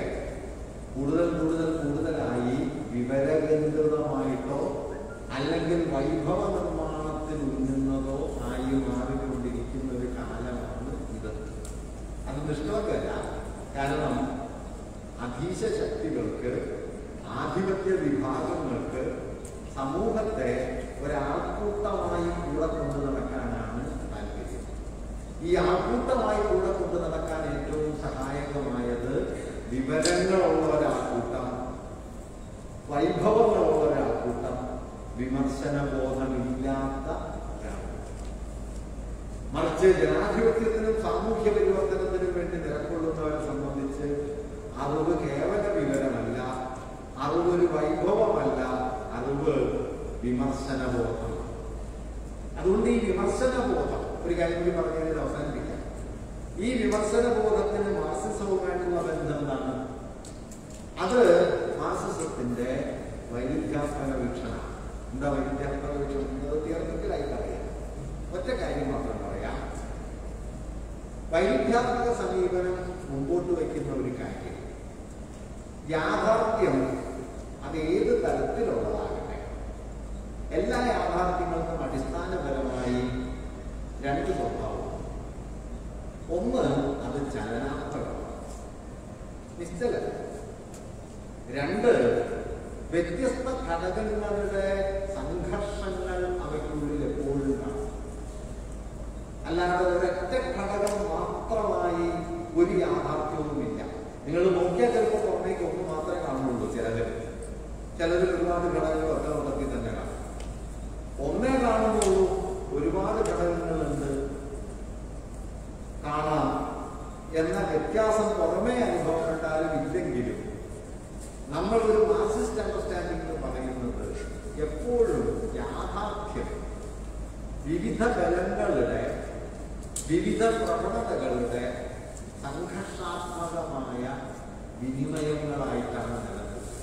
കൂടുതലായി വിവരകേന്ദ്രിതമായിട്ടോ അല്ലെങ്കിൽ വൈഭവ നിർമ്മാണത്തിൽ ഉന്നതോ ആയി മാറിക്കൊണ്ടിരിക്കുന്ന ഒരു കാലമാണ് ഇത്. അത് നിഷ്കളങ്കല്ല. കാരണം അധീശ ശക്തികൾക്ക്, ആധിപത്യ വിഭാഗങ്ങൾക്ക് സമൂഹത്തെ ഒരാൾക്കൂട്ടമായി കൂടെ കൊണ്ടു നടക്കാനാണ് താല്പര്യം. ഈ ആൾക്കൂട്ടമായി കൂടെ കൊണ്ടു നടക്കാൻ ഏറ്റവും സഹായകമായത് വിവരങ്ങളുള്ള ഒരാൾക്കൂട്ടം വൈഭവങ്ങളുള്ള ഒരാൾക്കൂട്ടം, വിമർശനബോധമില്ലാത്ത ഒരാൾക്കൂട്ടം. മറിച്ച് ജനാധിപത്യത്തിനും സാമൂഹ്യ പരിവർത്തനത്തിനും വേണ്ടി നിലകൊള്ളുന്നവരെ സംബന്ധിച്ച് അറിവ് കേവല വിവരമല്ല, അറിവ് ഒരു വൈഭവമല്ല, അറിവ് വിമർശനബോധമാണ്. അതുകൊണ്ട് ഈ വിമർശനബോധം, ഒരു കാര്യം കൂടി പറഞ്ഞതിൽ അവസാനിപ്പിക്കാം, ഈ വിമർശനബോധത്തിന് മാർക്സിസവുമായിട്ടുള്ള ബന്ധം എന്താണ്? അത് മാർക്സിസത്തിന്റെ വൈരുദ്ധ്യാത്മക വീക്ഷണം. എന്താ വൈരുദ്ധ്യാത്മക വീക്ഷണം? തിയററ്റിക്കലായിട്ട് അറിയാം. ഒറ്റ കാര്യം മാത്രം പറയാം. വൈരുദ്ധ്യാത്മക സമീപനം മുമ്പോട്ട് വയ്ക്കുന്ന ഒരു കാര്യം, യാഥാർത്ഥ്യം അത് ഏത് തരത്തിലുള്ളതാകട്ടെ, എല്ലാ യാഥാർത്ഥ്യങ്ങൾക്കും അടിസ്ഥാനപരമായി രണ്ട് സ്വഭാവം. ഒന്ന്, അത് ചലനാത്മകമാണ്, നിശ്ചലം. രണ്ട്, വ്യത്യസ്ത ഘടകങ്ങളുടെ സംഘർഷങ്ങൾ അവയ്ക്കുള്ളിൽ എപ്പോഴും കാണും. അല്ലാതെ ഒരൊറ്റ ഘടകം മാത്രമായി ഒരു യാഥാർത്ഥ്യവുമില്ല. നിങ്ങൾ നോക്കിയാൽ ചിലപ്പോൾ പുറമേക്ക് ഒന്ന് മാത്രമേ കാണുള്ളൂ. ചിലതിൽ ഒരുപാട് ഘടകങ്ങൾ ഒറ്റ നോട്ടത്തിൽ തന്നെ കാണും. ഒന്നേ കാണുന്നുള്ളൂ, ഒരുപാട് ഘടകങ്ങളുണ്ട്, കാണാം എന്ന വ്യത്യാസം പുറമേ അനുഭവപ്പെട്ടാലും ഇല്ലെങ്കിലും നമ്മൾ ഒരു മാർക്സിസ്റ്റ് അണ്ടർസ്റ്റാൻഡിംഗ് പറയുന്നത് എപ്പോഴും യാഥാർത്ഥ്യം വിവിധ ബലങ്ങളുടെ, വിവിധ പ്രവണതകളുടെ സംഘർഷാത്മകമായ വിനിമയങ്ങളായിട്ടാണ് നിലനിൽക്കുന്നത്.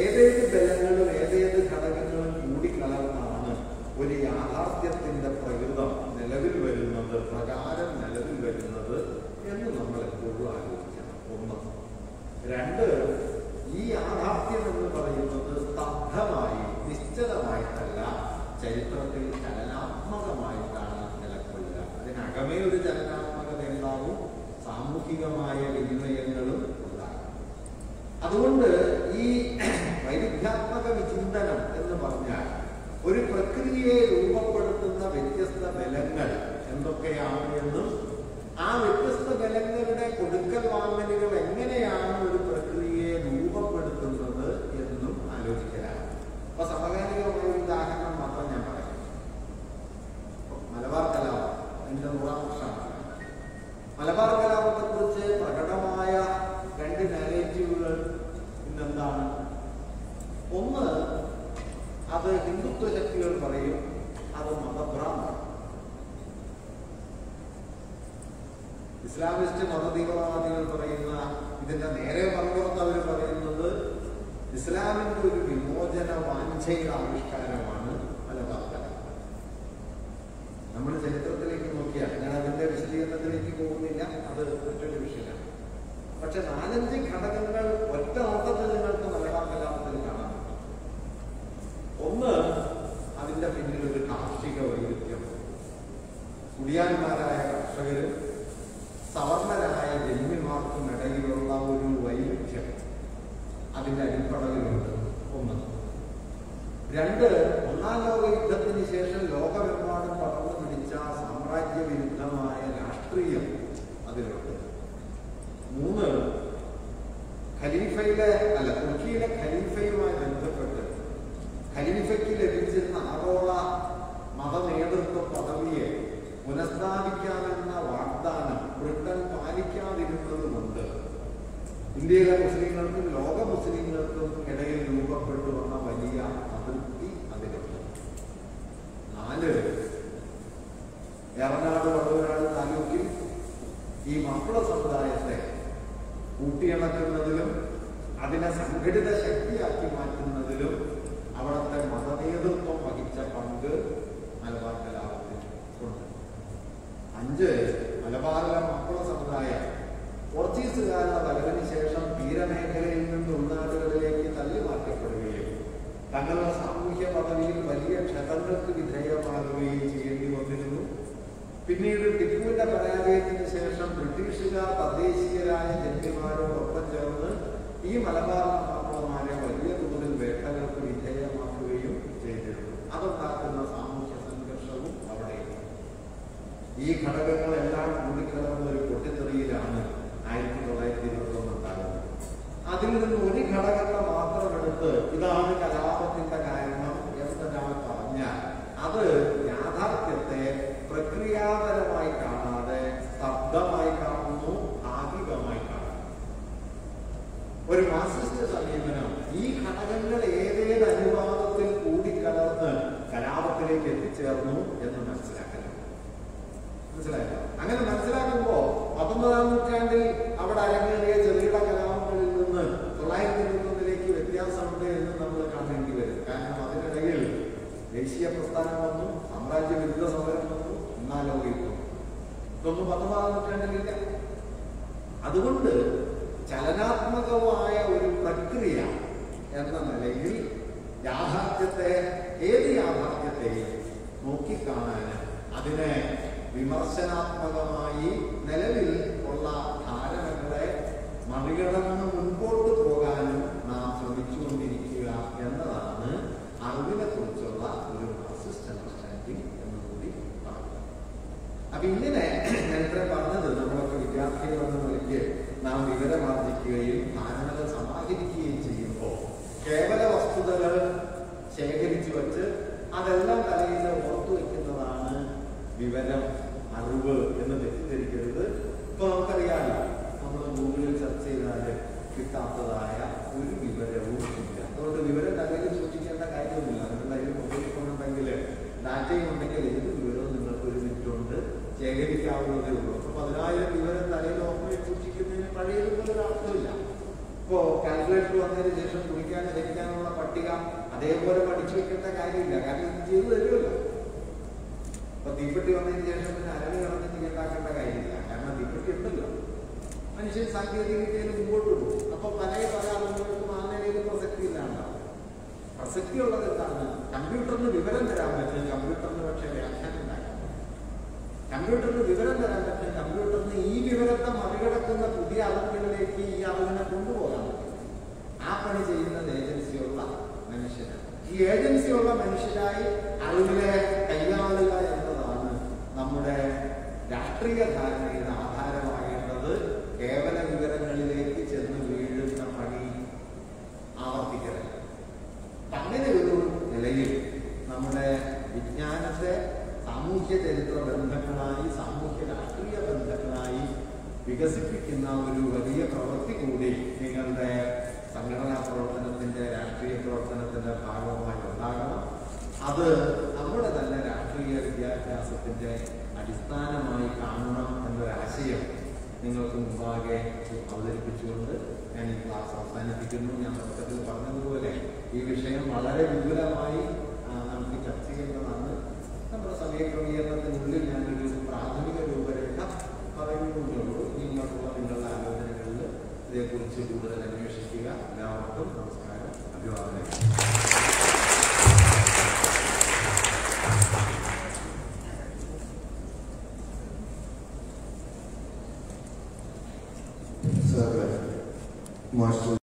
ഏതേത് ബലങ്ങളും ഏതേത് ഘടകങ്ങളും കൂടിക്കലർന്നാണ് ഒരു യാഥാർത്ഥ്യത്തിന്റെ പ്രകൃതം നിലവിൽ വരുന്നത്, പ്രകാരം നിലവിൽ വരുന്നത് എന്ന് നമ്മൾ എപ്പോഴും ആലോചിക്കണം. ഒന്ന്. രണ്ട്, ഈ യാഥാർത്ഥ്യം എന്ന് പറയുന്നത് സ്തബ്ധമായി നിശ്ചലമായിട്ടല്ല, ചരിത്രത്തിൽ ചലനാത്മകമായിട്ടാണ് നിലകൊള്ളുക. അതിനകമേ ഒരു ചലനാത്മകത ഉണ്ടാവും, സാമൂഹികമായ വിനിമയങ്ങളും ഉണ്ടാകും. അതുകൊണ്ട് ഈ വൈരുദ്ധ്യാത്മക വിചിന്തനം എന്ന് പറഞ്ഞാൽ ഒരു പ്രക്രിയയെ രൂപപ്പെടുത്തുന്ന വ്യത്യസ്ത ബലങ്ങൾ എന്തൊക്കെയാണ് എന്നും ആ വ്യത്യസ്ത ബലങ്ങളുടെ കൊടുക്കൽ വാങ്ങലുകൾ എങ്ങനെയാണ് ഒരു പ്രക്രിയയെ രൂപപ്പെടുത്തുന്നത് എന്നും ആലോചിക്കലാണ്. അപ്പൊ സമകാലികമായ ഒരു ഉദാഹരണം മാത്രം ഞാൻ പറയാം. മലബാർ കലാപം, അതിന്റെ 100-ാം വർഷമാണ്. മലബാർ കലാപത്തെ കുറിച്ച് പ്രകടമായ രണ്ട് നാരേറ്റീവുകൾ ഇന്നെന്താണ്? ഒന്ന്, അത് ഹിന്ദുത്വ ശക്തികൾ പറയും അത് മതഭ്രാന്താണ്. ഇസ്ലാമിസ്റ്റ് മതതീവ്രവാദികൾ പറയുന്ന ഇതിന്റെ നേരെ മറുപുറത്ത് അവർ പറയുന്നത് ഇസ്ലാമിന്റെ ഒരു വിമോചന വാഞ്ചയുടെ ആവിഷ്കാരമാണ് മലബാർ കലാപം. നമ്മൾ ചരിത്രത്തിലേക്ക് നോക്കിയാൽ, ഞാൻ അതിന്റെ വിശദീകരണത്തിലേക്ക് പോകുന്നില്ല, അത് മറ്റൊരു വിഷയമാണ്. പക്ഷെ 4-5 ഘടകങ്ങൾ ഒറ്റ നോട്ടത്തിൽ നിങ്ങൾക്ക് മലബാർ കലാപത്തിൽ കാണാൻ പറ്റും. ഒന്ന്, അതിന്റെ പിന്നിൽ ഒരു കാർഷിക വൈരുദ്ധ്യം. കുടിയാന്മാരായ കർഷകരും സവർണരായ ജന്മിമാർക്കും ഇടയിലുള്ള ഒരു വൈരുദ്ധ്യം അതിന്റെ അടിപ്പടവിലുണ്ട്. ഒന്ന്. രണ്ട്, 1-ാം ലോക യുദ്ധത്തിന് ശേഷം ലോകമെമ്പാടും പടർന്നു പിടിച്ച സാമ്രാജ്യ വിരുദ്ധമായ രാഷ്ട്രീയം അതിലുണ്ട്. മൂന്ന്, തുർക്കിയിലെ ഖലീഫയുമായി ബന്ധപ്പെട്ട് ഖലീഫയ്ക്ക് ലഭിച്ചിരുന്ന ആഗോള മത നേതൃത്വ പദവിയെ പുനഃസ്ഥാപിക്കാമെന്ന വാഗ്ദാനം ബ്രിട്ടൻ പാലിക്കാതിരുന്നത് കൊണ്ട് ഇന്ത്യയിലെ മുസ്ലിങ്ങൾക്കും ലോക മുസ്ലിങ്ങൾക്കും ഇടയിൽ രൂപപ്പെട്ടു വന്ന വലിയ അതൃപ്തി അതിലുണ്ട്. 4, എറണാട് വടവനാട് താലൂക്കിൽ ഈ മാപ്പിള സമുദായത്തെ കൂട്ടിയിണക്കുന്നതിലും അതിനെ സംഘടിത ശക്തിയാക്കി മാറ്റുന്നതിലും അവിടുത്തെ മതനേതൃത്വം വഹിച്ച പങ്ക് മലബാർ കലാപത്തിൽ ഉണ്ട്. 5, മലബാറിലെ മാപ്പിള സമുദായം പോർച്ചുഗീസുകാരുടെ വരവിന് ശേഷം തീരമേഖലയിൽ നിന്ന് ഉൾനാടുകളിലേക്ക് തള്ളിമാറ്റപ്പെടുകയും തങ്ങളുടെ സാമൂഹ്യ പദവിയിൽ വലിയ ക്ഷതങ്ങൾക്ക് വിധേയമാകുകയും ചെയ്യേണ്ടി വന്നിരുന്നു. പിന്നീട് ടിപ്പുവിന്റെ പരാജയത്തിന് ശേഷം ബ്രിട്ടീഷുകാർ തദ്ദേശീയരായ ജന്മിമാരോടൊപ്പം ചേർന്ന് ഈ മലബാർ മാപ്പിളമാരെ വലിയ തോതിൽ വേട്ടകൾക്ക് വിധേയമാക്കുകയും ചെയ്തിരുന്നു. അതുണ്ടാക്കുന്ന സാമൂഹ്യ സംഘർഷവും അവിടെയുണ്ട്. ഈ ഘടകങ്ങളെല്ലാം കൂടിക്കലർന്ന ഒരു പൊട്ടിത്തെറിയിലാണ് 1921 ഉണ്ടാകുന്നത്. അതിൽ നിന്ന് ഒരു ഘടകത്തെ മാത്രം എടുത്ത് അങ്ങനെ മനസ്സിലാക്കുമ്പോൾ 19-ാം നൂറ്റാണ്ടിൽ അവിടെ അരങ്ങേറിയ ചെറുകിട കലാപങ്ങളിൽ നിന്ന് 921 വ്യത്യാസമുണ്ട് എന്ന് നമ്മൾ കാണേണ്ടി വരും. കാരണം അതിനിടയിൽ ദേശീയ പ്രസ്ഥാനം വന്നു, സാമ്രാജ്യ വിരുദ്ധ സമരം വന്നു, എന്നാലോ ഇതൊന്നും 19-ാം നൂറ്റാണ്ടിലില്ല. അതുകൊണ്ട് ചലനാത്മകമായ ഒരു പ്രക്രിയ എന്ന നിലയിൽ യാഥാർത്ഥ്യത്തെ, ഏത് യാഥാർത്ഥ്യത്തെയും നോക്കിക്കാണാനും അതിനെ വിമർശനാത്മകമായി നിലവിൽ ഉള്ള ധാരണകളെ മറികടന്ന് മുൻപോട്ട് പോകാനും നാം ശ്രമിച്ചുകൊണ്ടിരിക്കുക എന്നതാണ് അറിവിനെ കുറിച്ചുള്ള ഒരു മാർക്സിസ്റ്റ് അണ്ടർസ്റ്റാൻഡിംഗ് എന്നുകൂടി പറഞ്ഞു. അപ്പൊ ഇങ്ങനെ നേരത്തെ പറഞ്ഞത്, നമ്മളൊക്കെ വിദ്യാർത്ഥികൾ എന്ന നിലയ്ക്ക് നാം വിവരമാർജിക്കുകയും ധാരണകൾ സമാഹരിക്കുകയും ചെയ്യുമ്പോൾ കേവല വസ്തുതകൾ ശേഖരിച്ചു വച്ച് അതെല്ലാം തലയിൽ ഓർത്തു വയ്ക്കുന്നതാണ് വിവരം, അറിവ് എന്ന് തെറ്റിദ്ധരിക്കരുത്. ഇപ്പൊ നമുക്കറിയാമല്ലോ, നമ്മൾ ഗൂഗിളിൽ സെർച്ച് ചെയ്താൽ കിട്ടാത്തതായ ഒരു വിവരവും ഇല്ല. അതുകൊണ്ട് വിവരം തലയിൽ സൂക്ഷിക്കേണ്ട കാര്യമൊന്നുമില്ല. നിങ്ങളുടെ കയ്യിൽ മൊബൈൽ ഫോൺ ഉണ്ടെങ്കിൽ, ഡാറ്റയും ഉണ്ടെങ്കിൽ ഏത് വിവരവും നിങ്ങൾക്ക് ഒരു മിനിറ്റ് കൊണ്ട് ശേഖരിക്കാവുന്നതേ ഉള്ളൂ. അപ്പൊ 10,000 വിവരം തലയിൽ ഓർമ്മയിൽ സൂക്ഷിക്കുന്നതിന് പഴയതുപോലെ ഒരു അർത്ഥമില്ല. ഇപ്പോ കാൽക്കുലേറ്റർ വന്നതിന് ശേഷം കുടിക്കാൻ ധരിക്കാനുള്ള പട്ടിക അതേപോലെ പഠിച്ചു വെക്കേണ്ട കാര്യമില്ല. കാരണം ഇത് ചെയ്തു തരുമല്ലോ. അപ്പൊ തീപ്പെട്ടി വന്നതിന് ശേഷം പിന്നെ അരളി കളഞ്ഞിട്ട് ഉണ്ടാക്കേണ്ട കാര്യമില്ല. കാരണം തീപ്പെട്ടി ഉണ്ടല്ലോ. മനുഷ്യൻ സാങ്കേതിക വിദ്യയിൽ മുമ്പോട്ട് പോകും. അപ്പൊ പല ആളുകൾക്കും ആ നിലയിൽ പ്രസക്തി ഇല്ലാണ്ടാവും. പ്രസക്തിയുള്ളത് എന്താണ്? കമ്പ്യൂട്ടറിന് വിവരം തരാൻ പറ്റും, കമ്പ്യൂട്ടറിന് പക്ഷേ വ്യാഖ്യാനം ഉണ്ടാക്കാൻ പറ്റും. കമ്പ്യൂട്ടറിന് വിവരം തരാൻ പറ്റും, കമ്പ്യൂട്ടറിന് ഈ വിവരത്തെ മറികടക്കുന്ന പുതിയ അറിവുകളിലേക്ക് ഈ അറിവിനെ കൊണ്ടുപോകാൻ പറ്റും. ആ പണി ചെയ്യുന്നത് ഏജൻസിയുള്ള മനുഷ്യനാണ്. ഈ ഏജൻസിയുള്ള മനുഷ്യരായി അറിവിനെ കൈയാളുക എന്നതാണ് നമ്മുടെ രാഷ്ട്രീയ ധാരണയുടെ ആധാരമാകേണ്ടത്. കേവല വിവരങ്ങളിലേക്ക് ചെന്ന് വീഴുന്ന പണി ആവർത്തിക്കരുത്. അങ്ങനെ ഒരു നിലയിൽ നമ്മുടെ വിജ്ഞാനത്തെ സാമൂഹ്യ ചരിത്ര ബന്ധങ്ങളായി, സാമൂഹ്യ രാഷ്ട്രീയ ബന്ധങ്ങളായി വികസിപ്പിക്കുന്ന ഒരു വലിയ പ്രവൃത്തി കൂടി നിങ്ങളുടെ സംഘടനാ പ്രവർത്തനത്തിന്റെ, രാഷ്ട്രീയ പ്രവർത്തനത്തിന്റെ ഭാഗമായി ഉണ്ടാകണം. അത് നമ്മുടെ തന്നെ രാഷ്ട്രീയ വിദ്യാഭ്യാസത്തിന്റെ അടിസ്ഥാനമായി കാണണം എന്നൊരാശയം നിങ്ങൾക്ക് മുമ്പാകെ അവതരിപ്പിച്ചുകൊണ്ട് ഞാൻ ഈ ക്ലാസ് അവസാനിപ്പിക്കുന്നു. ഞാൻ തുടക്കത്തിൽ പറഞ്ഞതുപോലെ ഈ വിഷയം വളരെ വിപുലമായി നമുക്ക് ചർച്ച ചെയ്യേണ്ടതാണ്. നമ്മുടെ സമയക്രമീകരണത്തിനുള്ളിൽ ഞാനൊരു പ്രാഥമിക രൂപരേഖ പറയുന്നുള്ളൂ. നിങ്ങൾക്കുള്ള നിങ്ങളുടെ ആലോചനകളിൽ ഇതേക്കുറിച്ച് കൂടുതൽ അന്വേഷിക്കുക. എല്ലാവർക്കും നമസ്കാരം, അഭിവാദനം. Master